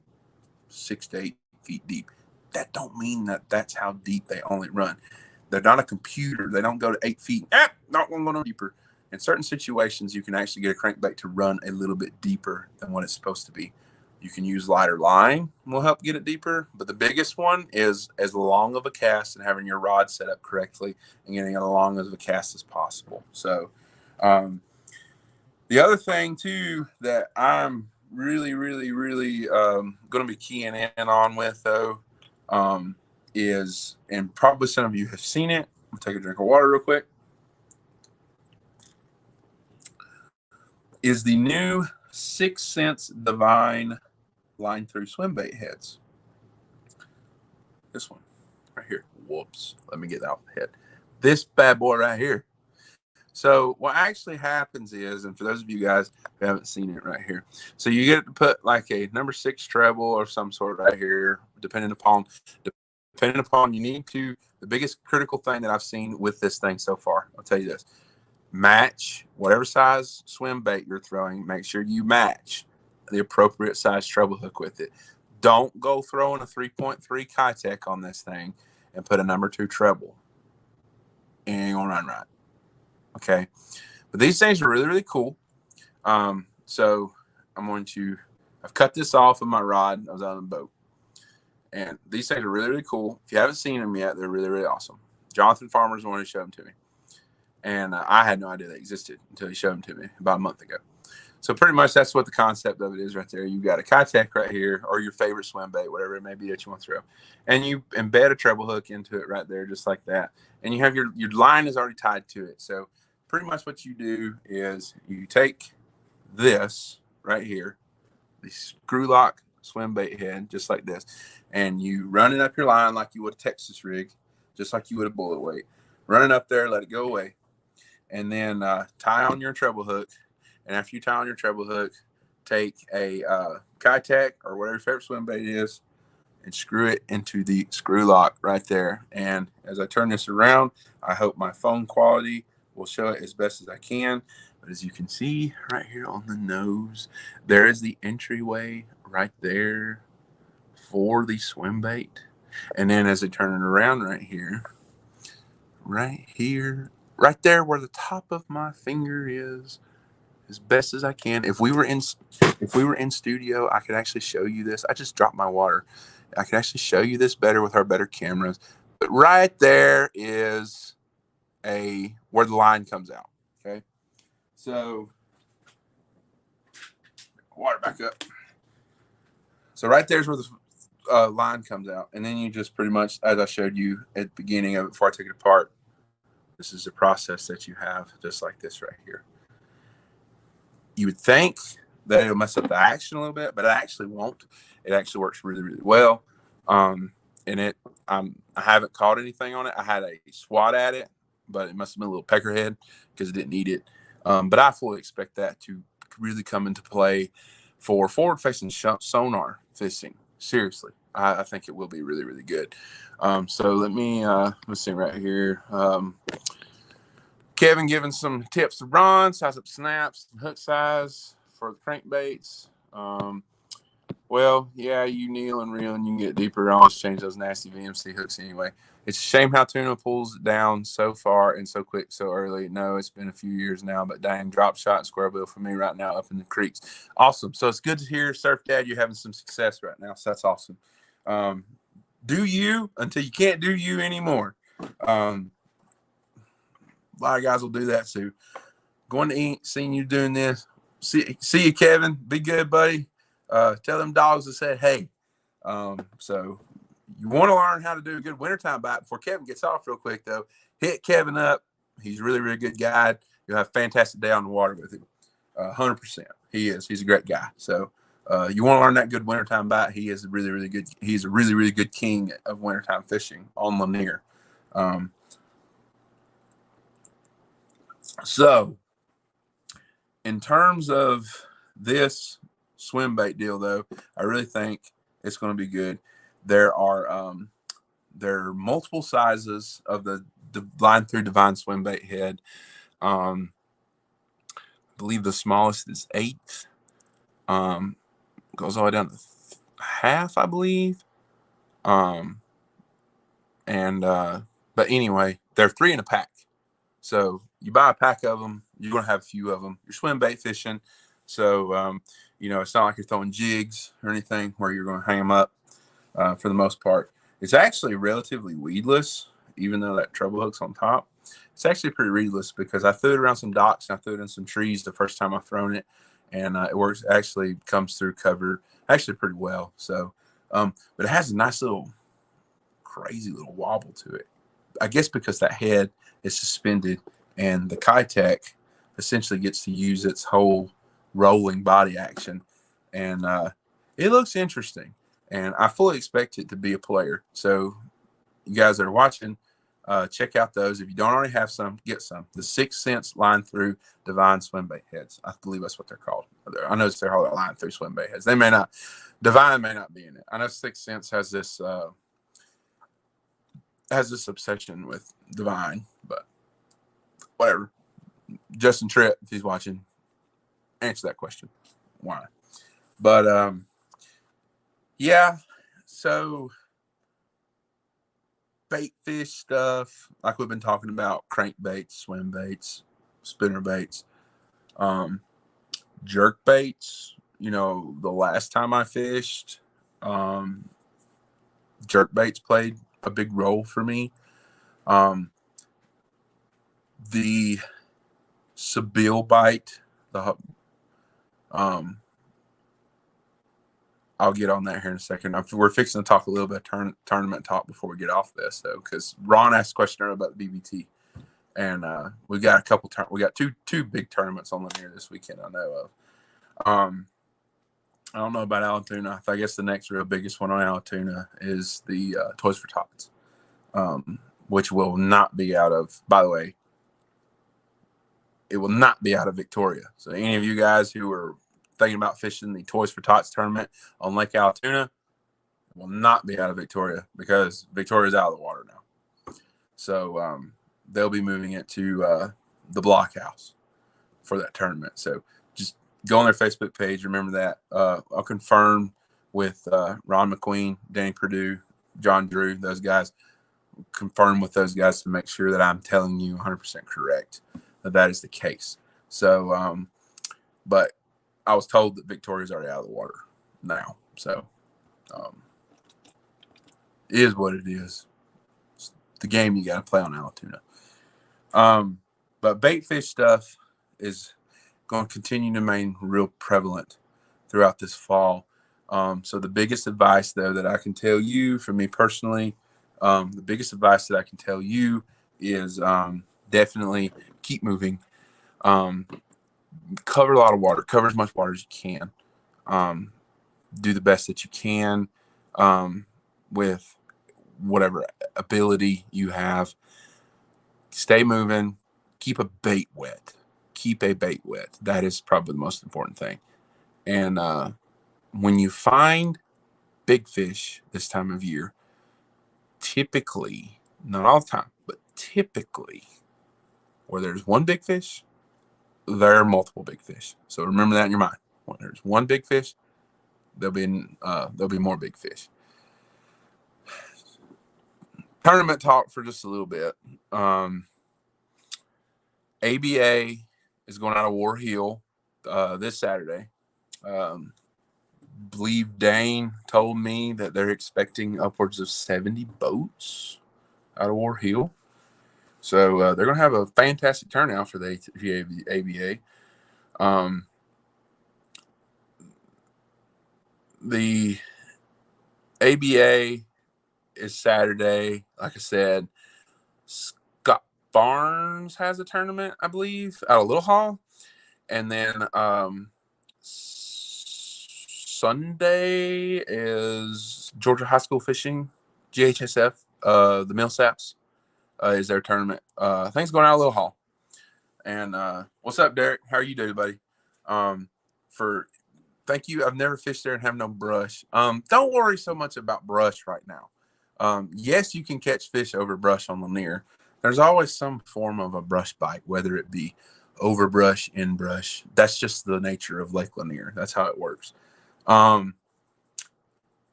Speaker 1: 6 to 8 feet deep, that don't mean that that's how deep they only run. They're not a computer. They don't go to 8 feet. Not going to go no deeper. In certain situations, you can actually get a crankbait to run a little bit deeper than what it's supposed to be. You can use lighter line, will help get it deeper. But the biggest one is as long of a cast and having your rod set up correctly and getting as long of a cast as possible. So the other thing, too, that I'm really, really, really going to be keying in on with, though, is, and probably some of you have seen it. I'm going to take a drink of water real quick. Is the new 6 Sense Divine line through swim bait heads. This one right here. Whoops. Let me get that off the head. This bad boy right here. So what actually happens is, and for those of you guys who haven't seen it right here, so you get to put like a number 6 treble or some sort right here, depending upon you need to. The biggest critical thing that I've seen with this thing so far, I'll tell you this: match whatever size swim bait you're throwing. Make sure you match the appropriate size treble hook with it. Don't go throwing a 3.3 Kitech on this thing and put a number 2 treble. It ain't gonna run right. Okay, but these things are really, really cool. So I've cut this off of my rod. I was out on the boat, and these things are really, really cool. If you haven't seen them yet, they're really, really awesome. Jonathan Farmer's the one who showed them to me, and I had no idea they existed until he showed them to me about a month ago. So pretty much that's what the concept of it is right there. You've got a Kitech right here, or your favorite swim bait, whatever it may be that you want to throw, and you embed a treble hook into it right there, just like that. And you have your line is already tied to it. So pretty much what you do is you take this right here, the screw lock swim bait head, just like this, and you run it up your line like you would a Texas rig, just like you would a bullet weight. Run it up there, let it go away, and then tie on your treble hook. And after you tie on your treble hook, take a Kitech or whatever your favorite swim bait is and screw it into the screw lock right there. And as I turn this around, I hope my phone quality will show it as best as I can. But as you can see right here on the nose, there is the entryway right there for the swim bait. And then as I turn it around right here, right there where the top of my finger is, as best as I can. If we were in studio, I could actually show you this. I just dropped my water. I could actually show you this better with our better cameras. But right there is where the line comes out. Okay, so water back up. So right there's where the line comes out, and then you just pretty much, as I showed you at the beginning of it before I took it apart, this is the process that you have, just like this right here. You would think that it'll mess up the action a little bit, but it actually won't. It actually works really, really well. And I haven't caught anything on it. I had a swat at it, but it must have been a little peckerhead because it didn't eat it. But I fully expect that to really come into play for forward-facing sonar fishing. Seriously, I think it will be really, really good. So let's see right here. Kevin giving some tips to Ron, size up snaps, hook size for the crankbaits. Well, yeah, you kneel and reel and you can get deeper. I always change those nasty VMC hooks anyway. It's a shame how tuna pulls it down so far and so quick, so early. No, it's been a few years now, but dang, drop shot and square bill for me right now up in the creeks. Awesome. So it's good to hear, Surf Dad, you're having some success right now. So that's awesome. Do you until you can't do you anymore. A lot of guys will do that too. Going to eat, seeing you doing this. See you, Kevin. Be good, buddy. Tell them dogs I said hey. So you want to learn how to do a good wintertime bite before Kevin gets off real quick, though. Hit Kevin up. He's a really, really good guide. You'll have a fantastic day on the water with him. 100%. He is. He's a great guy. So you want to learn that good wintertime bite. He is really, really good. He's a really, really good king of wintertime fishing on Lanier. So in terms of this swim bait deal, though, I really think it's going to be good. There are multiple sizes of the line through divine swim bait head. I believe the smallest is 8. Goes all the way down to half, I believe. But anyway, they're 3 in a pack. So you buy a pack of them, you're going to have a few of them. You're swim bait fishing. So, it's not like you're throwing jigs or anything where you're going to hang them up for the most part. It's actually relatively weedless, even though that treble hook's on top. It's actually pretty weedless because I threw it around some docks and I threw it in some trees the first time I've thrown it. And it works, actually comes through cover actually pretty well. So, but it has a nice little, crazy little wobble to it. I guess because that head is suspended and the Kitech essentially gets to use its whole rolling body action. And it looks interesting. And I fully expect it to be a player. So you guys that are watching, check out those. If you don't already have some, get some. The 6 cents line through divine swim bait heads. I believe that's what they're called. I know they're called line through swim bait heads. They may not. Divine may not be in it. I know 6 cents has this obsession with divine, but whatever. Justin Tripp, if he's watching, answer that question. Why? But yeah. So bait fish stuff, like we've been talking about, crankbaits, swim baits, spinner baits, jerk baits. The last time I fished, jerk baits played a big role for me. The Sebile bite, I'll get on that here in a second. We're fixing to talk a little bit of tournament talk before we get off this, though, because Ron asked a question earlier about the BBT, and we got a couple. We got two big tournaments on here this weekend. I know of. I don't know about Allatoona. I guess the next real biggest one on Allatoona is the Toys for Tots, which will not be out of. By the way, it will not be out of Victoria. So any of you guys who are thinking about fishing the Toys for Tots tournament on Lake Allatoona will not be out of Victoria because Victoria's out of the water now. So they'll be moving it to the Blockhouse for that tournament. So just go on their Facebook page. Remember that. I'll confirm with Ron McQueen, Danny Perdue, John Drew, those guys. Confirm with those guys to make sure that I'm telling you 100% correct that is the case. So, but I was told that Victoria's already out of the water now. So, it is what it is. It's the game you got to play on Allatoona. But bait fish stuff is going to continue to remain real prevalent throughout this fall. So the biggest advice, though, that I can tell you from me personally, the biggest advice that I can tell you is definitely keep moving. Cover a lot of water. Cover as much water as you can. Do the best that you can with whatever ability you have. Stay moving. Keep a bait wet. Keep a bait wet. That is probably the most important thing. And when you find big fish this time of year, typically, not all the time, but typically, where there's one big fish, there are multiple big fish. So remember that in your mind. When there's one big fish, there'll be more big fish. Tournament talk for just a little bit. ABA is going out of War Hill this Saturday. Believe Dane told me that they're expecting upwards of 70 boats out of War Hill. So they're going to have a fantastic turnout for the ABA. The ABA is Saturday. Like I said, Scott Barnes has a tournament, I believe, out of Little Hall. And then Sunday is Georgia High School Fishing, GHSF, the Millsaps is their tournament. I think it's going out of Little Hall. And what's up, Derek? How are you doing, buddy? For thank you. I've never fished there and have no brush. Don't worry so much about brush right now. Yes, you can catch fish over brush on Lanier. There's always some form of a brush bite, whether it be over brush, in brush. That's just the nature of Lake Lanier. That's how it works. Um,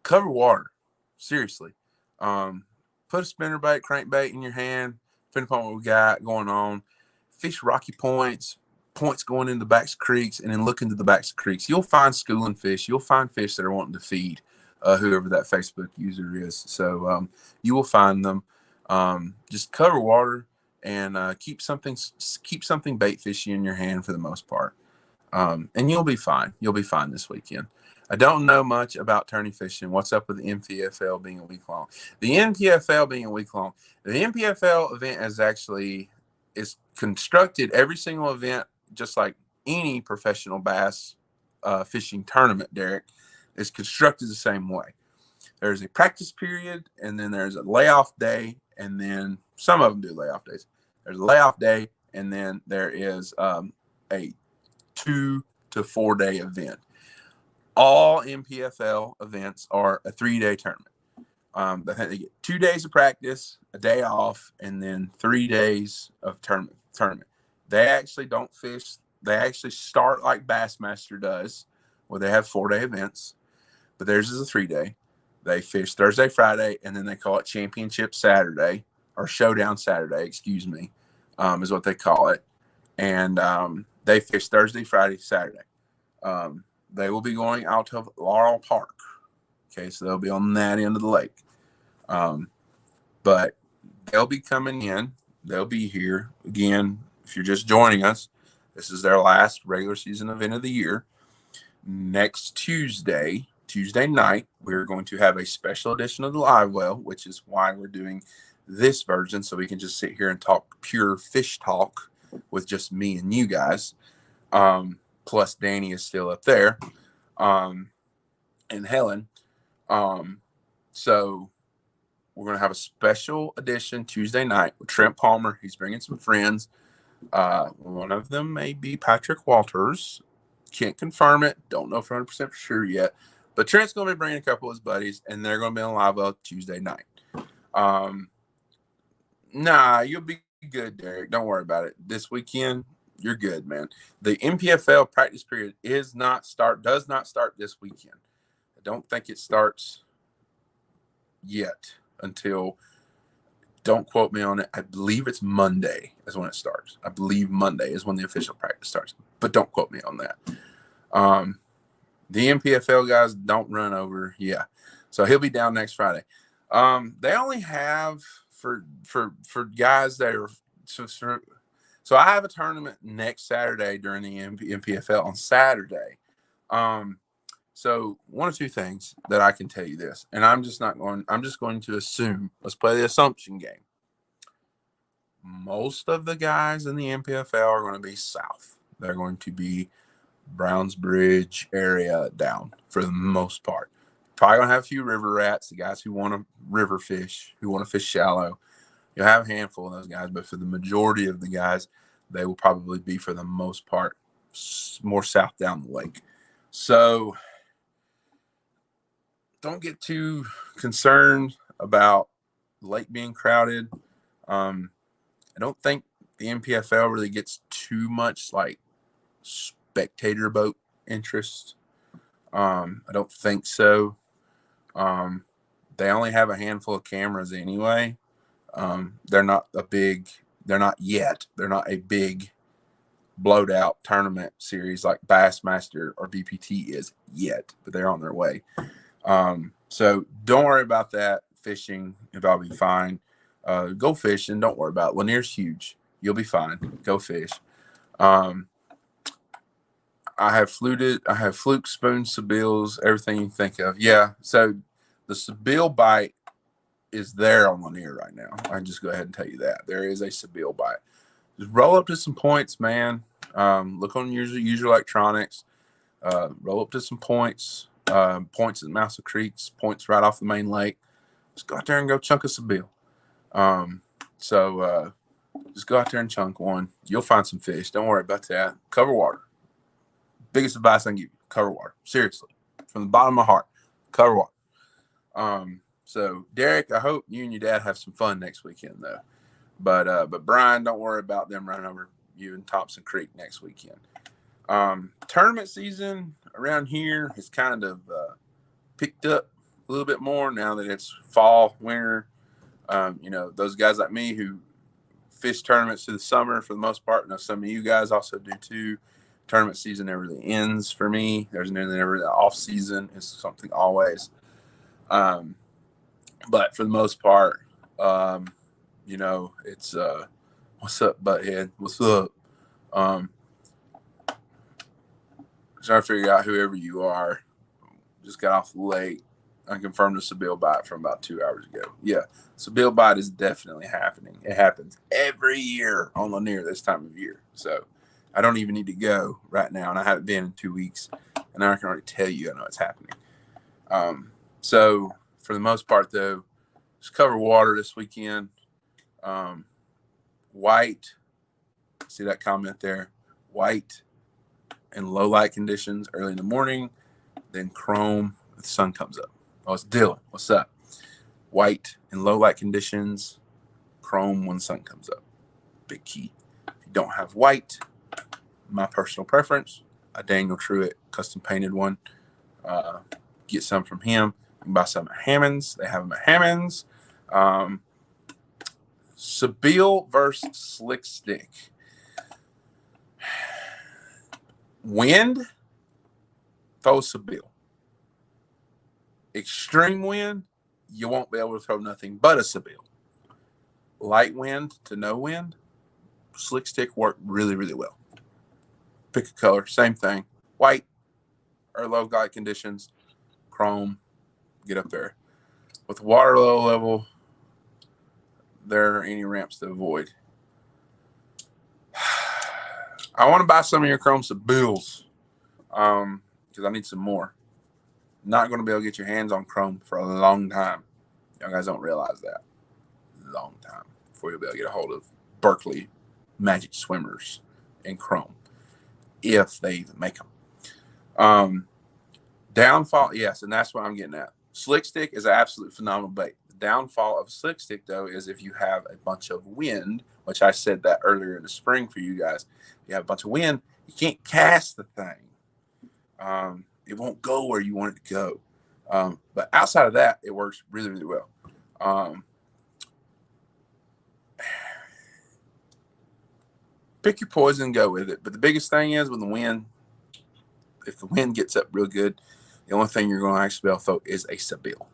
Speaker 1: Cover water. Seriously. Put a spinnerbait, crankbait in your hand, depending upon what we got going on. Fish rocky points, points going into the backs of creeks, and then look into the backs of creeks. You'll find schooling fish. You'll find fish that are wanting to feed whoever that Facebook user is. So you will find them. Just cover water and keep something bait fishy in your hand for the most part. And you'll be fine. You'll be fine this weekend. I don't know much about tourney fishing. What's up with the NPFL being a week long? The NPFL being a week long. The NPFL event is constructed, every single event, just like any professional bass fishing tournament, Derek, is constructed the same way. There's a practice period, and then there's a layoff day, and then some of them do layoff days. There's a layoff day, and then there is a 2 to 4 day event. All NPFL events are a 3-day tournament. I think they get 2 days of practice, a day off, and then 3 days of tournament. They actually don't fish. They actually start like Bassmaster does, where they have 4-day events, but theirs is a 3-day. They fish Thursday, Friday, and then they call it Championship Saturday, or Showdown Saturday, excuse me, is what they call it. And they fish Thursday, Friday, Saturday. They will be going out to Laurel Park. Okay, so they'll be on that end of the lake. But they'll be coming in. They'll be here. Again, if you're just joining us, this is their last regular season event of the year. Next Tuesday night, we're going to have a special edition of the Live Well, which is why we're doing this version, so we can just sit here and talk pure fish talk with just me and you guys. Plus Danny is still up there, and Helen. So we're going to have a special edition Tuesday night with Trent Palmer. He's bringing some friends. One of them may be Patrick Walters. Can't confirm it. Don't know for 100% for sure yet. But Trent's going to be bringing a couple of his buddies, and they're going to be on live on Tuesday night. Nah, you'll be good, Derek. Don't worry about it. This weekend, you're good, man. The NPFL practice period does not start this weekend. I don't think it starts yet until, don't quote me on it, I believe it's Monday is when it starts. I believe Monday is when the official practice starts, but don't quote me on that. The NPFL guys don't run over. Yeah. So he'll be down next Friday. They only have for guys that are so I have a tournament next Saturday during the NPFL on Saturday. So one or two things that I can tell you this, and I'm just going to assume, let's play the assumption game. Most of the guys in the NPFL are going to be south. They're going to be Brownsbridge area down for the most part. Probably going to have a few river rats, the guys who want to river fish, who want to fish shallow. You'll have a handful of those guys, but for the majority of the guys, they will probably be, for the most part, more south down the lake. So don't get too concerned about the lake being crowded. I don't think the NPFL really gets too much like spectator boat interest. I don't think so. They only have a handful of cameras anyway. They're not a big blowed out tournament series like Bassmaster or BPT is yet, but they're on their way. So don't worry about that. Fishing, it'll be fine. Go fishing. Don't worry about it. Lanier's huge. You'll be fine. Go fish. I have fluke, spoons, Sabills, everything you think of. Yeah. So the Sabill bite is there on Lanier right now. I can just go ahead and tell you that. There is a Sabill bite. Just roll up to some points, man. Look on your electronics. Roll up to some points. Points at Mouse Creeks, points right off the main lake. Just go out there and go chunk a Sabill. So just go out there and chunk one. You'll find some fish. Don't worry about that. Cover water. Biggest advice I can give you: cover water. Seriously, from the bottom of my heart, cover water. So Derek, I hope you and your dad have some fun next weekend, though. But Brian, don't worry about them running over you in Thompson Creek next weekend. Tournament season around here has kind of picked up a little bit more now that it's fall, winter. Those guys like me who fish tournaments through the summer for the most part. Now, some of you guys also do too. Tournament season never really ends for me. There's never an off season. It's something always. But for the most part, it's what's up, butthead? What's up? Trying to figure out whoever you are. Just got off the lake. I confirmed the Seville bite from about 2 hours ago. Yeah, Seville bite is definitely happening. It happens every year on Lanier this time of year. So I don't even need to go right now, and I haven't been in 2 weeks, and I can already tell you I know it's happening. So for the most part, though, just cover water this weekend. White, see that comment there? White in low light conditions early in the morning, then chrome if the sun comes up. Oh, it's Dylan. What's up? White in low light conditions, chrome when the sun comes up. Big key. If you don't have white, my personal preference, a Daniel Truitt custom painted one. Get some from him. You can buy some at Hammond's. They have them at Hammond's. Seville versus Slick Stick. Wind, throw Seville. Extreme wind, you won't be able to throw nothing but a Seville. Light wind to no wind, Slick Stick work really, really well. Pick a color, same thing. White or low light conditions, chrome, get up there. With water low level, there are any ramps to avoid. I want to buy some of your chrome Sevilles because I need some more. Not going to be able to get your hands on chrome for a long time. You guys don't realize that. Long time before you'll be able to get a hold of Berkeley Magic Swimmers in chrome, if they even make them. Downfall, yes, and that's what I'm getting at. Slick Stick is an absolute phenomenal bait. The downfall of Slick Stick, though, is if you have a bunch of wind, which I said that earlier in the spring for you guys. If you have a bunch of wind, you can't cast the thing. It won't go where you want it to go. But outside of that, it works really, really well. Pick your poison and go with it. But the biggest thing is with the wind, if the wind gets up real good, the only thing you're going to actually be able to throw is a Seville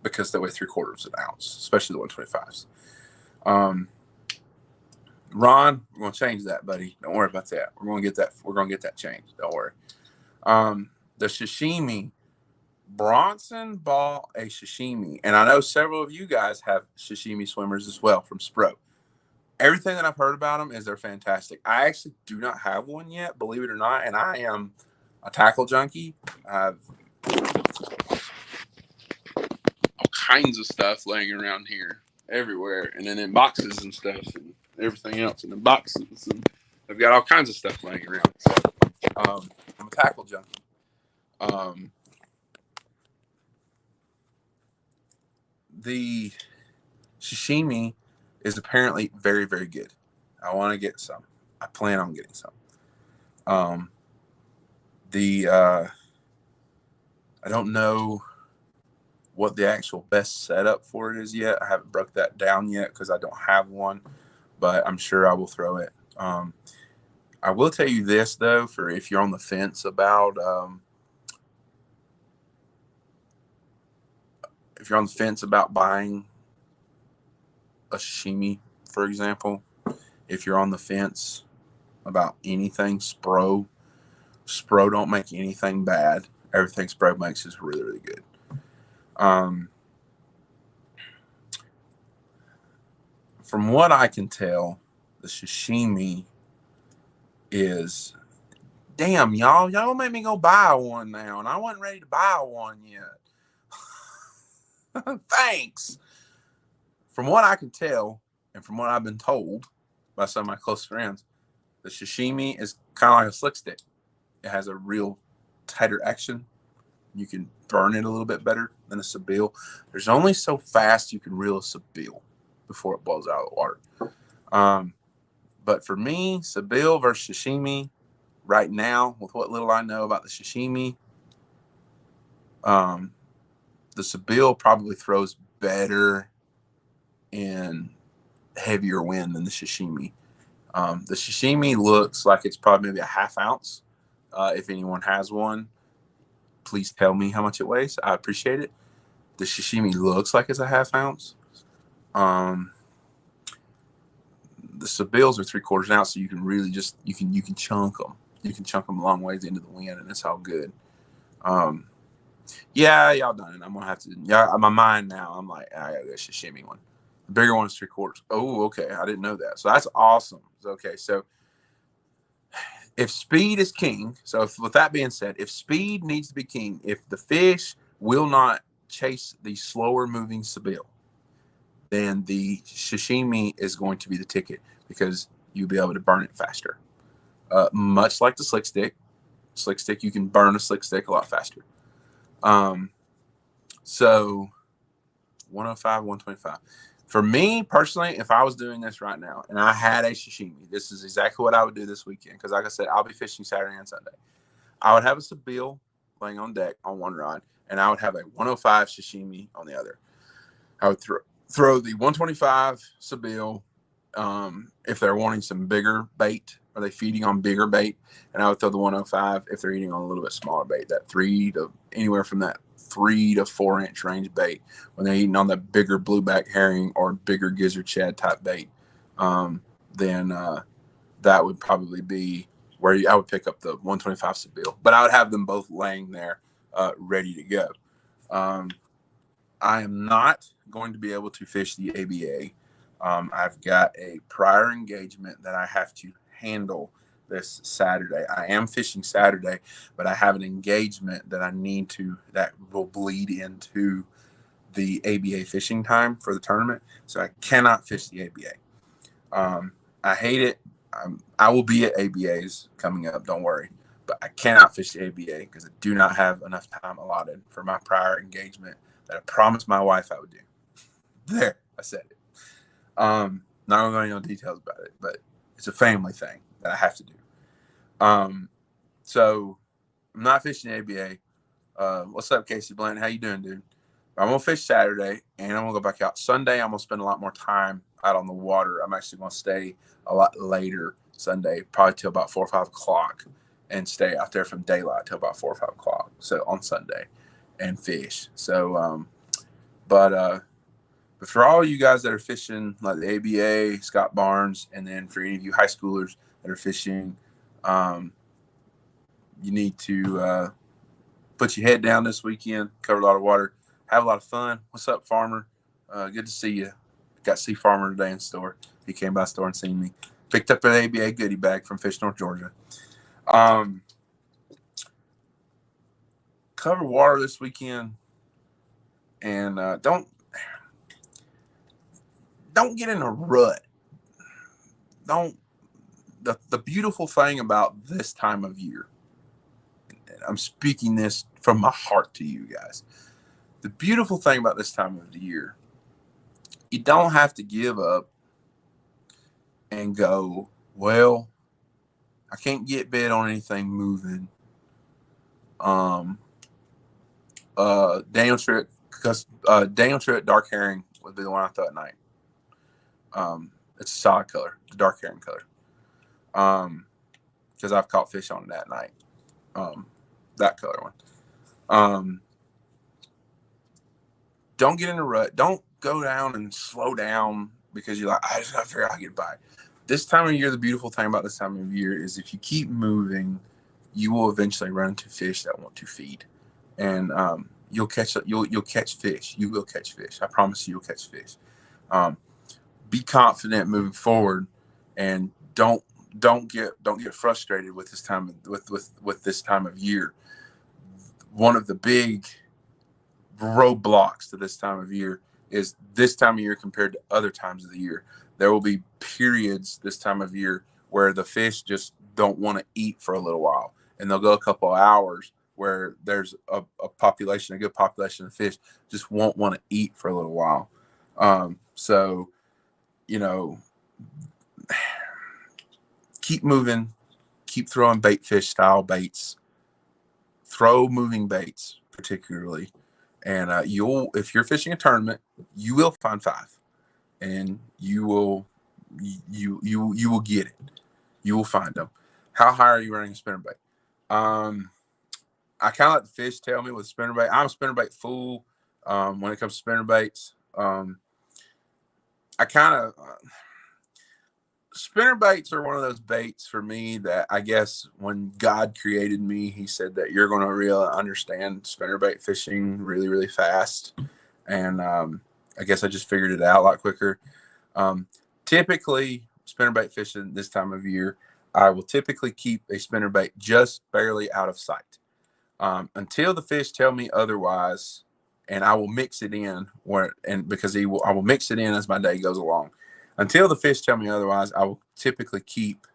Speaker 1: because they weigh 3/4 ounce, especially the 125s. Ron, we're going to change that, buddy. Don't worry about that. We're going to get that. We're going to get that changed. Don't worry. The sashimi, Bronson bought a sashimi, and I know several of you guys have sashimi swimmers as well from Spro. Everything that I've heard about them is they're fantastic. I actually do not have one yet, believe it or not, and I am a tackle junkie. I have all kinds of stuff laying around here everywhere, and then in boxes and stuff and everything else in the boxes. And I've got all kinds of stuff laying around. So I'm a tackle junkie. The sashimi is apparently very, very good. I want to get some. I plan on getting some. I don't know what the actual best setup for it is yet. I haven't broke that down yet because I don't have one, but I'm sure I will throw it. I will tell you this though, for if you're on the fence about buying a sashimi, for example, if you're on the fence about anything Spro don't make anything bad. Everything Spro makes is really, really good. From what I can tell, the sashimi is, damn, y'all made me go buy one now, and I wasn't ready to buy one yet. Thanks. From what I can tell, and from what I've been told by some of my close friends, the sashimi is kind of like a Slick Stick. It has a real tighter action. You can burn it a little bit better than a Sebile. There's only so fast you can reel a Sebile before it blows out of the water. But for me, Sebile versus sashimi, right now, with what little I know about the sashimi, the Sebile probably throws better in heavier wind than the sashimi. The sashimi looks like it's probably maybe a half ounce. If anyone has one, please tell me how much it weighs. I appreciate it. The sashimi looks like it's a half ounce. The Sebiles are 3/4 ounce, so you can really just you can chunk them. You can chunk them a long ways into the wind, and it's all good. Yeah, y'all done it. I'm gonna have to. Yeah, my mind now. I'm like, I gotta go sashimi one. The bigger one is 3/4. Oh, okay. I didn't know that. So that's awesome. Okay, so if speed is king, so with that being said, if speed needs to be king, if the fish will not chase the slower moving Sebile, then the sashimi is going to be the ticket because you'll be able to burn it faster. Much like the slick stick. Slick stick, you can burn a slick stick a lot faster. So 105, 125. For me personally, if I was doing this right now and I had a sashimi, this is exactly what I would do this weekend. Because like I said, I'll be fishing Saturday and Sunday. I would have a Sebile laying on deck on one rod, and I would have a 105 sashimi on the other. I would throw the 125 Sebile if they're wanting some bigger bait. Are they feeding on bigger bait? And I would throw the 105 if they're eating on a little bit smaller bait, that anywhere from that 3 to 4 inch range bait. When they're eating on the bigger blueback herring or bigger gizzard shad type bait, then that would probably be where I would pick up the 125 Sebile. But I would have them both laying there ready to go. I am not going to be able to fish the ABA. I've got a prior engagement that I have to handle this Saturday. I am fishing Saturday, but I have an engagement that that will bleed into the ABA fishing time for the tournament. So I cannot fish the ABA. I hate it. I will be at ABAs coming up. Don't worry. But I cannot fish the ABA because I do not have enough time allotted for my prior engagement that I promised my wife I would do. There, I said it. Not going to go into no details about it, but it's a family thing that I have to do. So I'm not fishing ABA. What's up, Casey Blunt? How you doing, dude? I'm going to fish Saturday, and I'm going to go back out. Sunday, I'm going to spend a lot more time out on the water. I'm actually going to stay a lot later Sunday, probably till about 4 or 5 o'clock, and stay out there from daylight till about 4 or 5 o'clock. So on Sunday, and fish. So, but for all you guys that are fishing, like the ABA, Scott Barnes, and then for any of you high schoolers that are fishing, you need to put your head down this weekend, cover a lot of water, have a lot of fun. What's up, Farmer? Good to see you. Got to see Farmer today in the store. He came by the store and seen me. Picked up an ABA goodie bag from Fish North Georgia. Cover water this weekend, and don't get in a rut. The beautiful thing about this time of year, and I'm speaking this from my heart to you guys. The beautiful thing about this time of the year, you don't have to give up and go, well, I can't get bid on anything moving. Daniel Trick, because Daniel Trick Dark Herring would be the one I thought at night. It's a solid color, the dark herring color. Because I've caught fish on it that night. That color one. Don't get in a rut. Don't go down and slow down because you're like, I just got to figure out how to get by. This time of year, the beautiful thing about this time of year is if you keep moving, you will eventually run into fish that want to feed, and you'll catch fish. You will catch fish. I promise you'll catch fish. Be confident moving forward, and don't get frustrated with this time with this time of year. One of the big roadblocks to this time of year is this time of year compared to other times of the year. There will be periods this time of year where the fish just don't want to eat for a little while, and they'll go a couple of hours where there's a good population of fish just won't want to eat for a little while. So, you know, keep moving, keep throwing bait fish style baits, throw moving baits particularly. And if you're fishing a tournament, you will find 5, and you will get it. You will find them. How high are you running a spinnerbait? I kind of let the fish tell me with spinnerbait. I'm a spinnerbait fool when it comes to spinnerbaits. I kind of spinnerbaits are one of those baits for me that I guess when God created me, he said that you're going to really understand spinnerbait fishing really, really fast. And I guess I just figured it out a lot quicker. Typically, spinnerbait fishing this time of year, I will typically keep a spinnerbait just barely out of sight until the fish tell me otherwise, and I will mix it in I will mix it in as my day goes along. Until the fish tell me otherwise, I will typically keep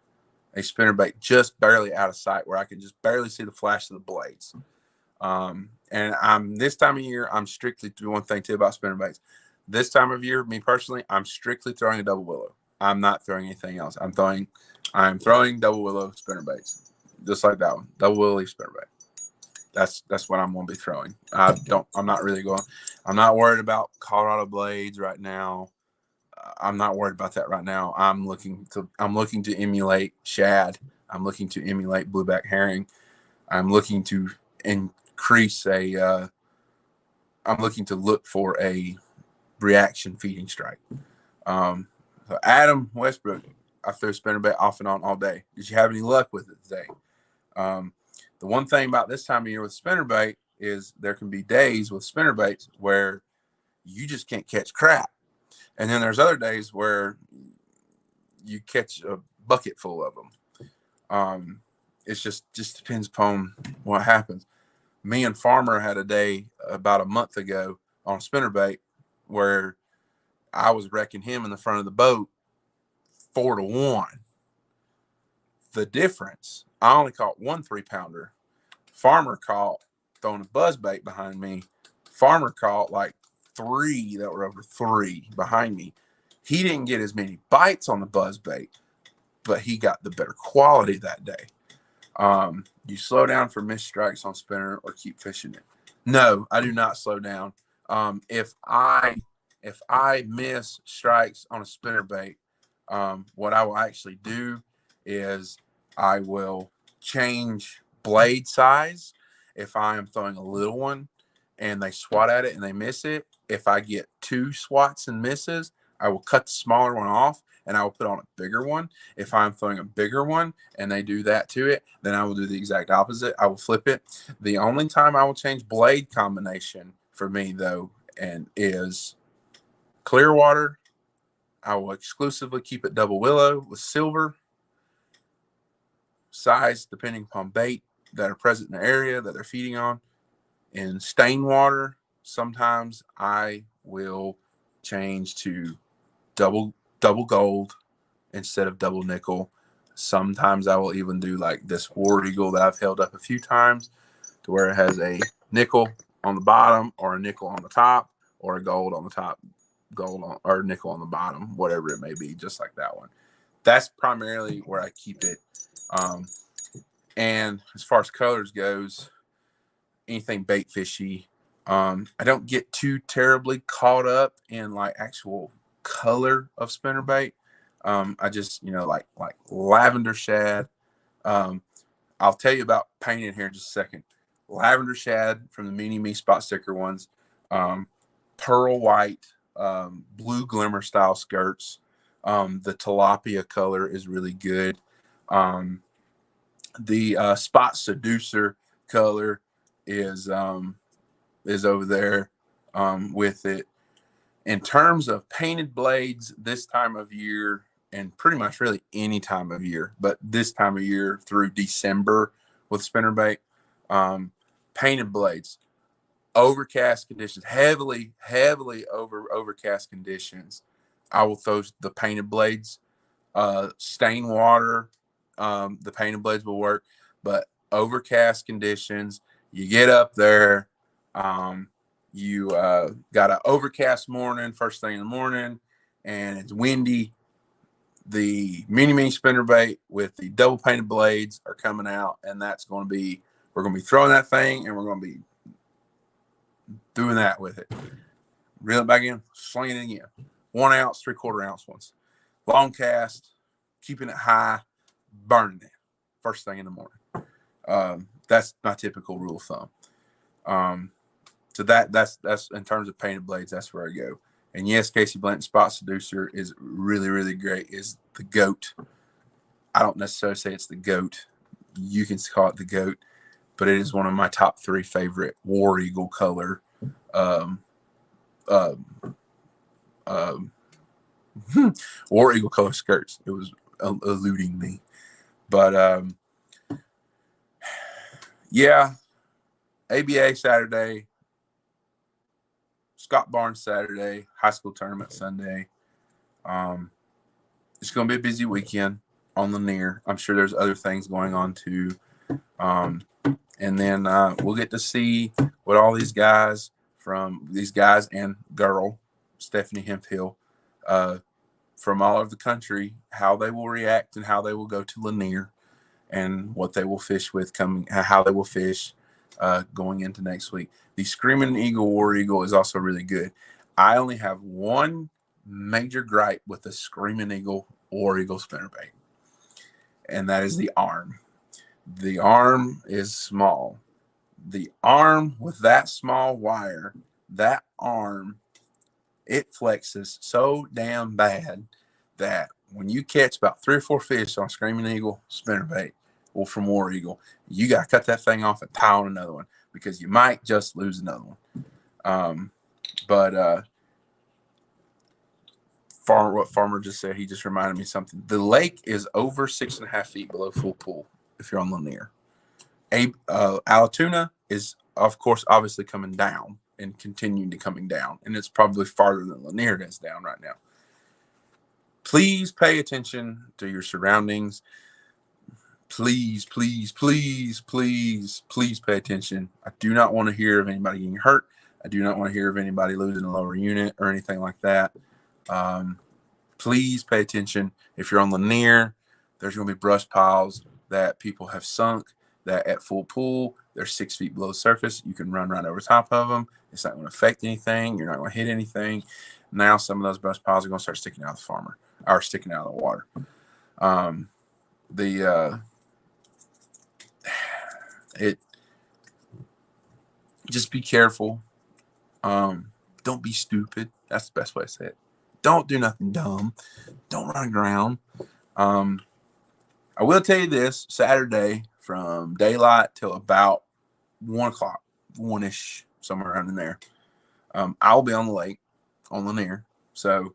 Speaker 1: a spinnerbait just barely out of sight where I can just barely see the flash of the blades. And this time of year, I'm strictly doing one thing too about spinnerbaits. This time of year, me personally, I'm strictly throwing a double willow. I'm not throwing anything else. I'm throwing double willow spinnerbaits, just like that one, double willow spinnerbait. That's what I'm going to be throwing. I'm not worried about Colorado blades right now. I'm not worried about that right now. I'm looking to emulate shad. I'm looking to emulate blueback herring. I'm looking to increase I'm looking to look for a reaction feeding strike. So Adam Westbrook, I threw a spinnerbait off and on all day. Did you have any luck with it today? The one thing about this time of year with spinnerbait is there can be days with spinnerbaits where you just can't catch crap. And then there's other days where you catch a bucket full of them. It just depends upon what happens. Me and Farmer had a day about a month ago on a spinnerbait where I was wrecking him in the front of the boat 4-1. The difference, I only caught 1 3-pounder. Farmer caught, throwing a buzzbait behind me, Farmer caught like 3 that were over 3 behind me. He didn't get as many bites on the buzzbait, but he got the better quality that day. You slow down for missed strikes on spinner or keep fishing it? No, I do not slow down. If I miss strikes on a spinnerbait, what I will actually do is I will change blade size. If I am throwing a little one and they swat at it and they miss it, if I get 2 swats and misses, I will cut the smaller one off and I will put on a bigger one. If I'm throwing a bigger one and they do that to it, then I will do the exact opposite. I will flip it. The only time I will change blade combination for me, though, and is clear water. I will exclusively keep it double willow with silver. Size depending upon bait that are present in the area that they're feeding on. In stain water, sometimes I will change to double gold instead of double nickel. Sometimes I will even do like this War Eagle that I've held up a few times to where it has a nickel on the bottom or a nickel on the top or a gold on the top, or nickel on the bottom, whatever it may be, just like that one. That's primarily where I keep it. And as far as colors goes, anything bait fishy, I don't get too terribly caught up in like actual color of spinnerbait. I just, like lavender shad. I'll tell you about painting here in just a second. Lavender shad from the Mini Me spot sticker ones, pearl white, blue glimmer style skirts. The tilapia color is really good. The spot seducer color is over there with it. In terms of painted blades this time of year, and pretty much really any time of year, but this time of year through December with spinnerbait, painted blades, overcast conditions, heavily overcast conditions, I will throw the painted blades. Stain water, the painted blades will work, but overcast conditions. You get up there, you got an overcast morning, first thing in the morning, and it's windy. The mini spinnerbait with the double painted blades are coming out, and we're going to be throwing that thing, and we're going to be doing that with it. Reel it back in, slinging it again. 1 ounce, 3/4 ounce ones. Long cast, keeping it high, burning it first thing in the morning. That's my typical rule of thumb. So that's in terms of painted blades, that's where I go. And yes, Casey Blanton Spot Seducer is really, really great. Is the GOAT. I don't necessarily say it's the GOAT. You can call it the GOAT, but it is one of my top 3 favorite War Eagle color War Eagle color skirts. It was eluding me. But yeah, ABA Saturday, Scott Barnes Saturday, high school tournament Sunday. It's going to be a busy weekend on Lanier. I'm sure there's other things going on too. And then we'll get to see what all these guys and girl, Stephanie Hemphill, from all over the country, how they will react and how they will go to Lanier and what they will fish with how they will fish going into next week. The Screaming Eagle War Eagle is also really good. I only have one major gripe with the Screaming Eagle War Eagle spinnerbait, and that is the arm. The arm is small. The arm with that small wire, that arm, it flexes so damn bad that when you catch about 3 or 4 fish on Screaming Eagle spinnerbait or from War Eagle, you got to cut that thing off and tie on another one because you might just lose another one. What Farmer just said, he just reminded me of something. The lake is over 6.5 feet below full pool if you're on Lanier. Allatoona is, of course, obviously coming down and continuing to coming down, and it's probably farther than Lanier is down right now. Please pay attention to your surroundings. Please, please, please, please, please pay attention. I do not want to hear of anybody getting hurt. I do not want to hear of anybody losing a lower unit or anything like that. Please pay attention. If you're on Lanier, there's going to be brush piles that people have sunk that at full pool, they're 6 feet below the surface. You can run right over top of them. It's not going to affect anything. You're not going to hit anything. Now some of those brush piles are going to start sticking out of the farmer or sticking out of the water. Just be careful. Don't be stupid. That's the best way to say it. Don't do nothing dumb. Don't run aground. I will tell you this, Saturday from daylight till about 1 o'clock, 1-ish, somewhere around in there, I'll be on the lake on Lanier. So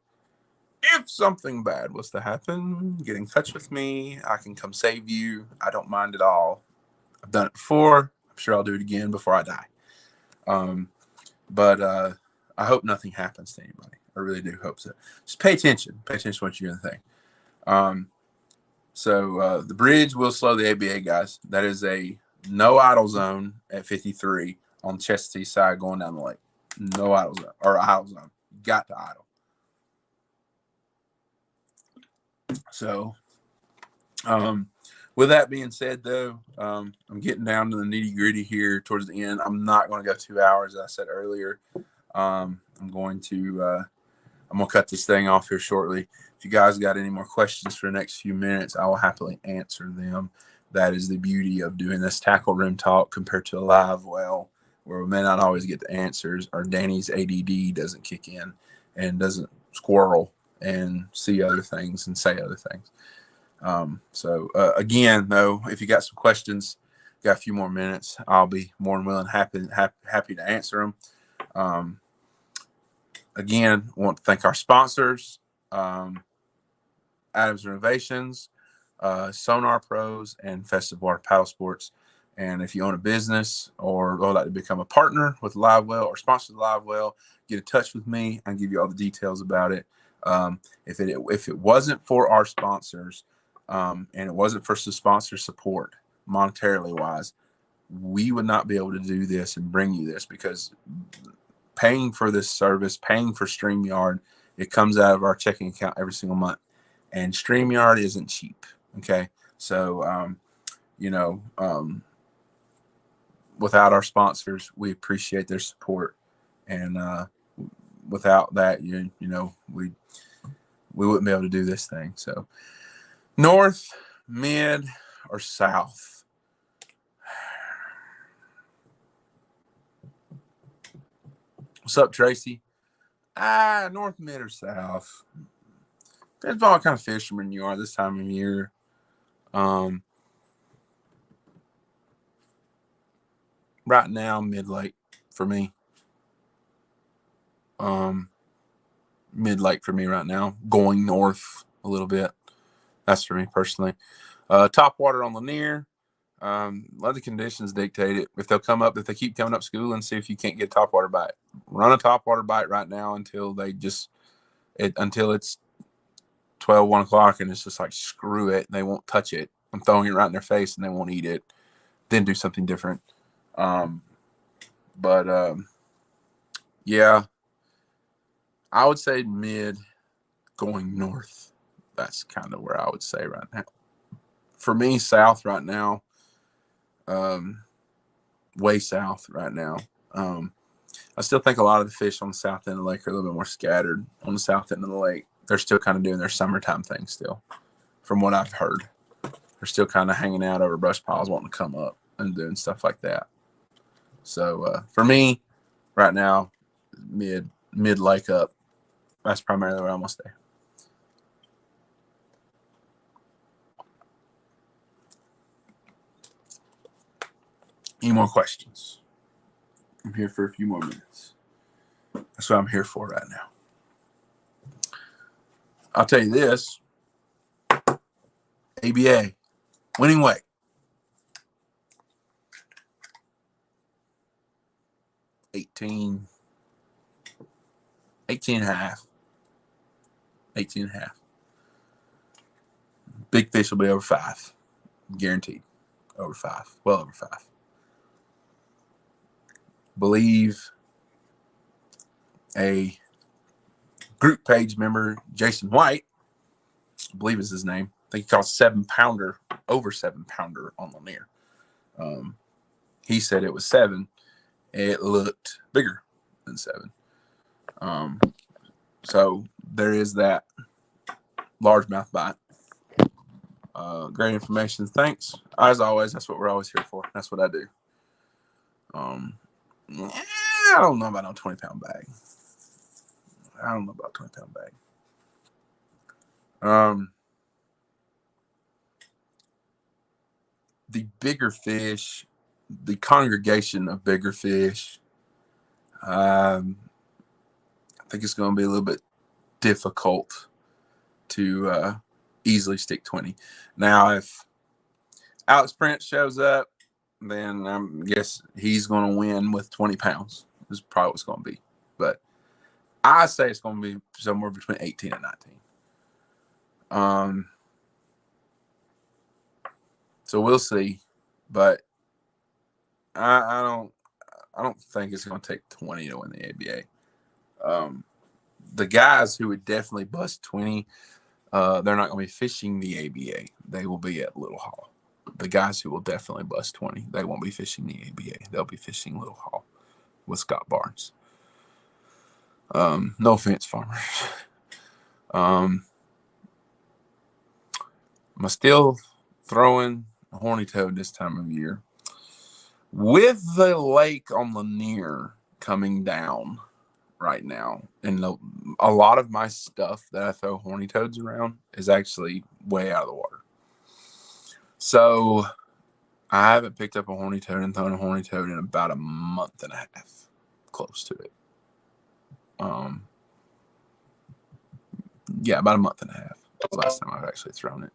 Speaker 1: if something bad was to happen, get in touch with me. I can come save you. I don't mind at all. I've done it before. I'm sure I'll do it again before I die. But I hope nothing happens to anybody. I really do hope so. Just pay attention. Pay attention to what you're going to think. So the bridge will slow the ABA guys. That is a no idle zone at 53 on the Chestatee side going down the lake. No idle zone or idle zone. Got to idle. So with that being said, though, I'm getting down to the nitty gritty here towards the end. I'm not going to go 2 hours, as I said earlier. I'm going to cut this thing off here shortly. If you guys got any more questions for the next few minutes, I will happily answer them. That is the beauty of doing this tackle room talk compared to a live well, where we may not always get the answers, or Danny's ADD doesn't kick in and doesn't squirrel and see other things and say other things. Again, though, if you got some questions, got a few more minutes, I'll be more than willing, happy to answer them. Again, I want to thank our sponsors, Adams Renovations, Sonar Pros, and Festive Water Paddle Sports. And if you own a business or would like to become a partner with Live Well or sponsor the Live Well, get in touch with me. I'll give you all the details about it. If it wasn't for our sponsors, and it wasn't for the sponsor support, monetarily wise, we would not be able to do this and bring you this, because paying for this service, paying for StreamYard, it comes out of our checking account every single month. And StreamYard isn't cheap. Okay. So, without our sponsors, we appreciate their support. And without that, we wouldn't be able to do this thing. So north, mid, or south? What's up, Tracy? North, mid, or south? Depends on what kind of fisherman you are this time of year. Right now, mid-lake for me. Mid-lake for me right now. Going north a little bit. That's for me personally. Top water on Lanier. Let the conditions dictate it. If they keep coming up school, and see if you can't get a topwater bite. Run a topwater bite right now until it's 12, 1 o'clock, and it's just like, screw it. They won't touch it. I'm throwing it right in their face, and they won't eat it. Then do something different. Yeah, I would say mid, going north. That's kind of where I would say right now. For me, south right now, way south right now. I still think a lot of the fish on the south end of the lake are a little bit more scattered. On the south end of the lake, they're still kind of doing their summertime thing still, from what I've heard. They're still kind of hanging out over brush piles, wanting to come up and doing stuff like that. So for me, right now, mid lake up. That's primarily where I'm gonna stay. Any more questions? I'm here for a few more minutes. That's what I'm here for right now. I'll tell you this. ABA, winning weight. 18 and a half. 18 and a half. Big fish will be over 5. Guaranteed. Over 5. Well over 5. Believe a group page member, Jason White, I believe is his name. I think he caught 7-pounder, over 7-pounder on Lanier. He said it was 7. It looked bigger than 7. So there is that largemouth bite. Great information. Thanks. As always, that's what we're always here for. That's what I do. I don't know about no 20-pound bag. I don't know about 20-pound bag. The bigger fish, the congregation of bigger fish, I think it's going to be a little bit difficult to easily stick 20. Now, if Alex Prince shows up, then I guess he's going to win with 20 pounds. This is probably what's going to be. But I say it's going to be somewhere between 18 and 19. So we'll see. But I don't think it's going to take 20 to win the ABA. The guys who would definitely bust 20, they're not going to be fishing the ABA. They will be at Little Hall. The guys who will definitely bust 20, they won't be fishing the ABA. They'll be fishing Little Hall with Scott Barnes. No offense, farmers. Am I still throwing a horny toad this time of year? With the lake on Lanier coming down right now, and a lot of my stuff that I throw horny toads around is actually way out of the water. So I haven't picked up a horny toad and thrown a horny toad in about a month and a half, close to it. Yeah, about a month and a half. That's the last time I've actually thrown it.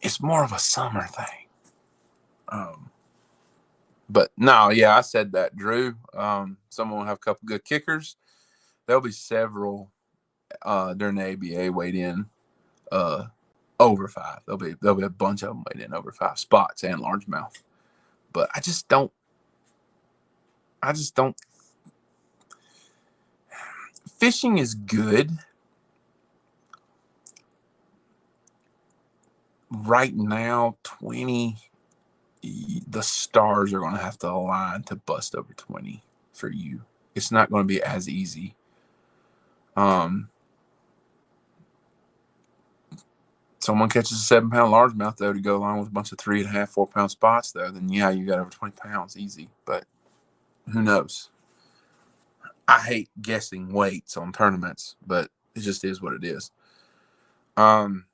Speaker 1: It's more of a summer thing. But no, yeah, I said that, Drew. Someone will have a couple good kickers. there'll be several during the ABA weighed in over 5. There'll be a bunch of them weighed in over 5 spots and largemouth. But I just don't. Fishing is good. Right now, 20. The stars are going to have to align to bust over 20 for you. It's not going to be as easy. Someone catches a 7-pound largemouth though to go along with a bunch of 3.5, 4-pound spots though, then yeah, you got over 20 pounds easy. But who knows? I hate guessing weights on tournaments, but it just is what it is. I'm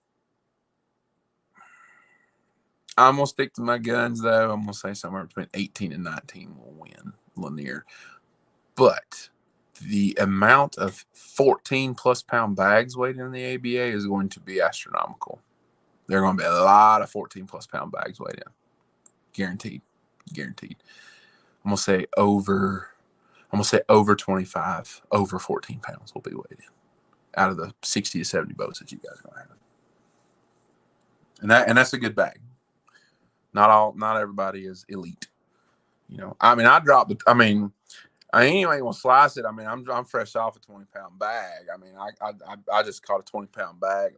Speaker 1: gonna stick to my guns though. I'm gonna say somewhere between 18 and 19 will win Lanier. But the amount of 14+ pound bags weighed in the ABA is going to be astronomical. There are going to be a lot of 14+ pound bags weighed in. Guaranteed. I'm going to say over 25, over 14 pounds will be weighed in out of the 60 to 70 boats that you guys are going to have. And that's a good bag. Not everybody is elite. I mean, I ain't gonna slice it. I mean, I'm fresh off a 20-pound bag. I mean, I just caught a 20-pound bag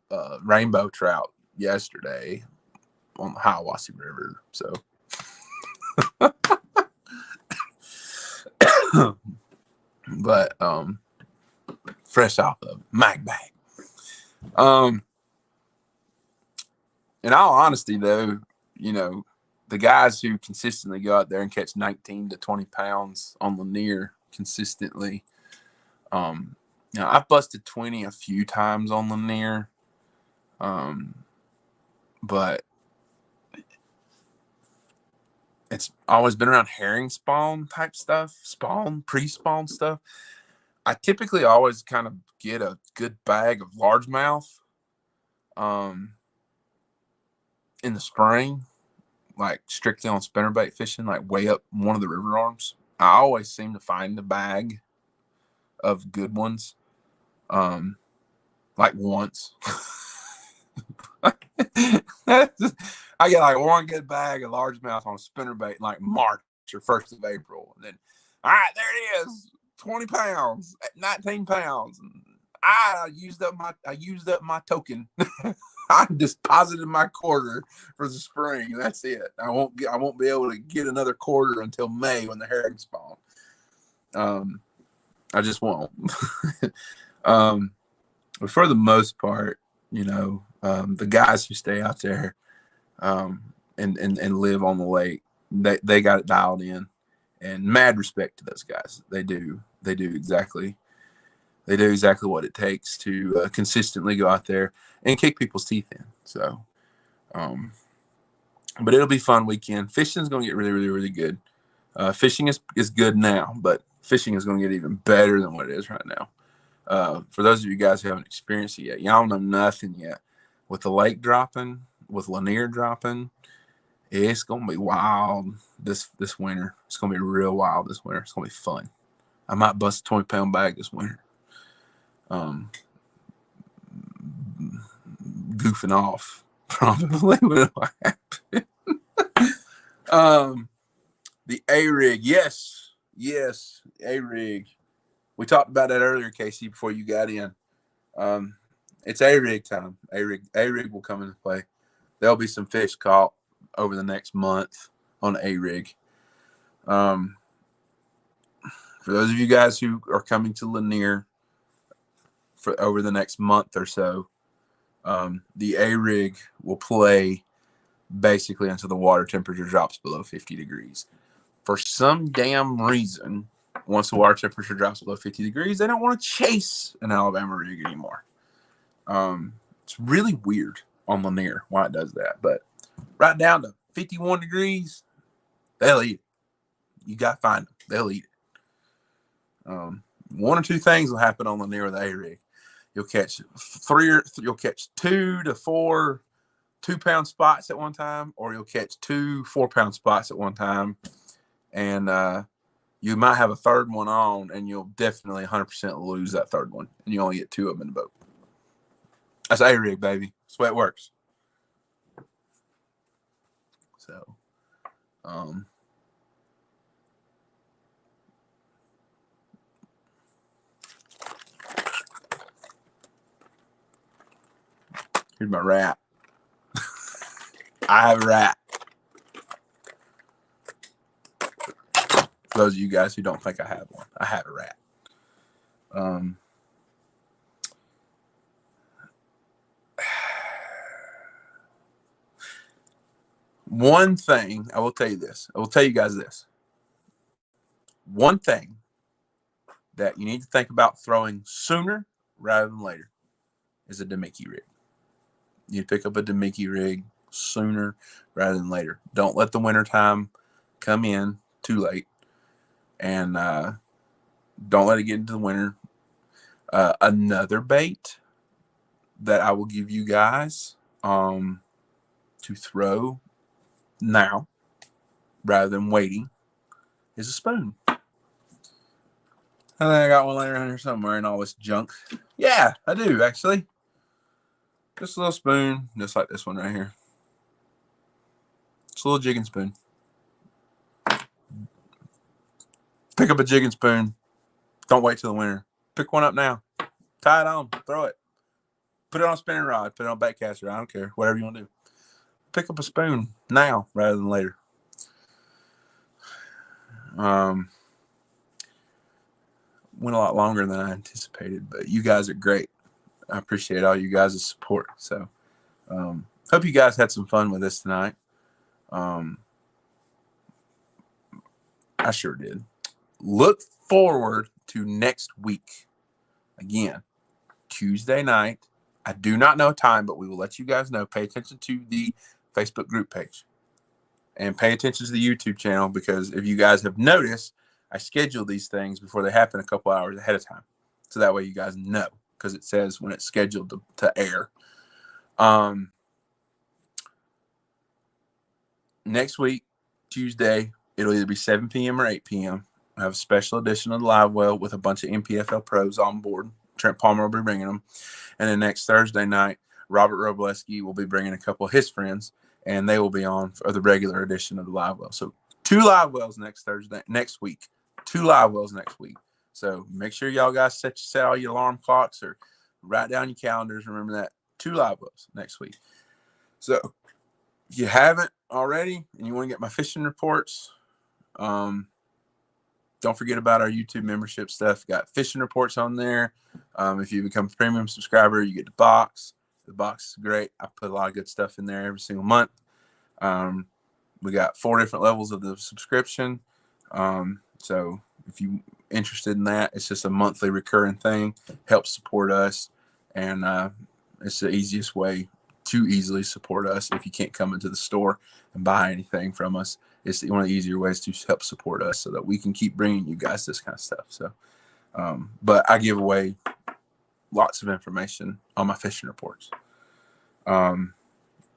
Speaker 1: of rainbow trout yesterday on the Hiawassee River. So, but fresh off of mag bag. In all honesty, though, the guys who consistently go out there and catch 19 to 20 pounds on Lanier consistently. I've busted 20 a few times on Lanier. But it's always been around herring spawn type stuff, pre-spawn stuff. I typically always kind of get a good bag of largemouth in the spring, like strictly on spinnerbait fishing, like way up one of the river arms. I always seem to find a bag of good ones, like once. I get like one good bag of largemouth on a spinnerbait in like March or 1st of April. And then, all right, there it is, 20 pounds, 19 pounds. And I used up my token. I deposited my quarter for the spring. That's it. I won't be able to get another quarter until May when the herring spawn. I just won't. But for the most part, the guys who stay out there and live on the lake, they got it dialed in, and mad respect to those guys. They do exactly what it takes to consistently go out there and kick people's teeth in. So, but it'll be fun weekend. Fishing's going to get really, really, really good. Fishing is good now, but fishing is going to get even better than what it is right now. For those of you guys who haven't experienced it yet, y'all know nothing yet. With the lake dropping, with Lanier dropping, it's going to be wild this winter. It's going to be real wild this winter. It's going to be fun. I might bust a 20-pound bag this winter. Goofing off probably will happen. The A-rig, yes, A-rig. We talked about that earlier, Casey, before you got in. It's A-rig time. A-rig will come into play. There'll be some fish caught over the next month on A-rig. For those of you guys who are coming to Lanier for over the next month or so, the A-rig will play basically until the water temperature drops below 50 degrees. For some damn reason, once the water temperature drops below 50 degrees, they don't want to chase an Alabama rig anymore. It's really weird on Lanier why it does that. But right down to 51 degrees, they'll eat it. You got to find them. They'll eat it. One or two things will happen on Lanier with the A-rig. You'll catch 2 to 4 2-pound spots at one time, or you'll catch 2 4-pound spots at one time. And you might have a third one on, and you'll definitely 100% lose that third one, and you only get 2 of them in the boat. That's A-rig, baby. That's the way it works. So, here's my rat. I have a rat. For those of you guys who don't think I have one, I have a rat. One thing, I will tell you this. I will tell you guys this. One thing that you need to think about throwing sooner rather than later is a demicky rig. You pick up a demicky rig sooner rather than later. Don't let the wintertime come in too late, and don't let it get into the winter. Another bait that I will give you guys to throw now rather than waiting is a spoon. I think I got one laying around here somewhere and all this junk. Yeah, I do actually. Just a little spoon, just like this one right here. It's a little jigging spoon. Pick up a jigging spoon. Don't wait till the winter. Pick one up now. Tie it on. Throw it. Put it on a spinning rod. Put it on a bait caster. I don't care. Whatever you want to do. Pick up a spoon now rather than later. Went a lot longer than I anticipated, but you guys are great. I appreciate all you guys' support. So hope you guys had some fun with this tonight. I sure did. Look forward to next week. Again, Tuesday night. I do not know time, but we will let you guys know. Pay attention to the Facebook group page and pay attention to the YouTube channel, because if you guys have noticed, I schedule these things before they happen a couple hours ahead of time. So that way you guys know, because it says when it's scheduled to air. Next week, Tuesday, it'll either be 7 p.m. or 8 p.m. I have a special edition of the Live Well with a bunch of MPFL pros on board. Trent Palmer will be bringing them. And then next Thursday night, Robert Robleski will be bringing a couple of his friends, and they will be on for the regular edition of the Live Well. So 2 Live Wells next week. 2 Live Wells next week. So make sure y'all guys set all your alarm clocks or write down your calendars. Remember that. 2 Live Wells next week. So if you haven't already and you want to get my fishing reports, don't forget about our YouTube membership stuff. Got fishing reports on there. If you become a premium subscriber, you get the box. The box is great. I put a lot of good stuff in there every single month. We got 4 different levels of the subscription. So if you're interested in that, it's just a monthly recurring thing. Helps support us. And it's the easiest way to easily support us if you can't come into the store and buy anything from us. It's one of the easier ways to help support us so that we can keep bringing you guys this kind of stuff. So, but I give away lots of information on my fishing reports. And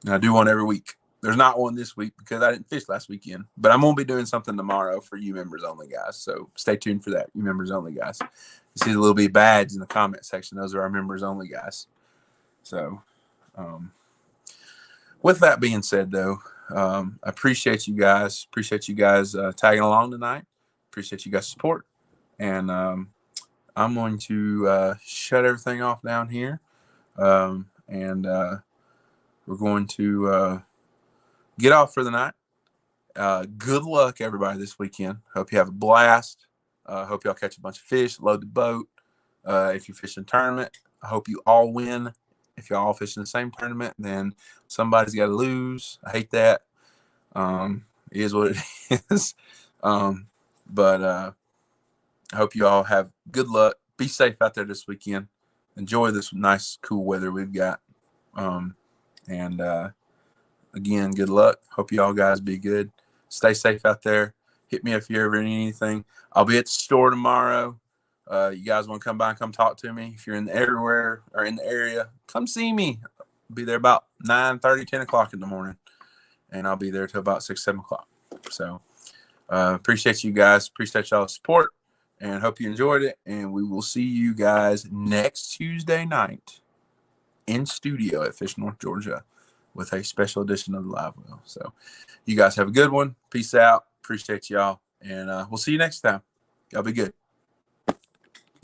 Speaker 1: I do one every week. There's not one this week because I didn't fish last weekend, but I'm going to be doing something tomorrow for you members only guys. So stay tuned for that. You members only guys. You see the little bitty badge in the comment section. Those are our members only guys. So, with that being said, though, I appreciate you guys. Appreciate you guys tagging along tonight. Appreciate you guys' support. And I'm going to shut everything off down here. And we're going to get off for the night. Good luck, everybody, this weekend. Hope you have a blast. Hope y'all catch a bunch of fish, load the boat. If you fish in a tournament, I hope you all win. If y'all all fish in the same tournament, then somebody's got to lose. I hate that. It is what it is. But I hope you all have good luck. Be safe out there this weekend. Enjoy this nice, cool weather we've got. And again, good luck. Hope you all guys be good. Stay safe out there. Hit me if you ever need anything. I'll be at the store tomorrow. You guys want to come by and come talk to me? If you're in the everywhere or in the area, come see me. I'll be there about 9:30, 10 o'clock in the morning. And I'll be there till about 6, 7 o'clock. So Appreciate you guys. Appreciate y'all's support, and hope you enjoyed it. And we will see you guys next Tuesday night in studio at Fish North, Georgia, with a special edition of the Live Well. So you guys have a good one. Peace out. Appreciate y'all. And we'll see you next time. Y'all be good.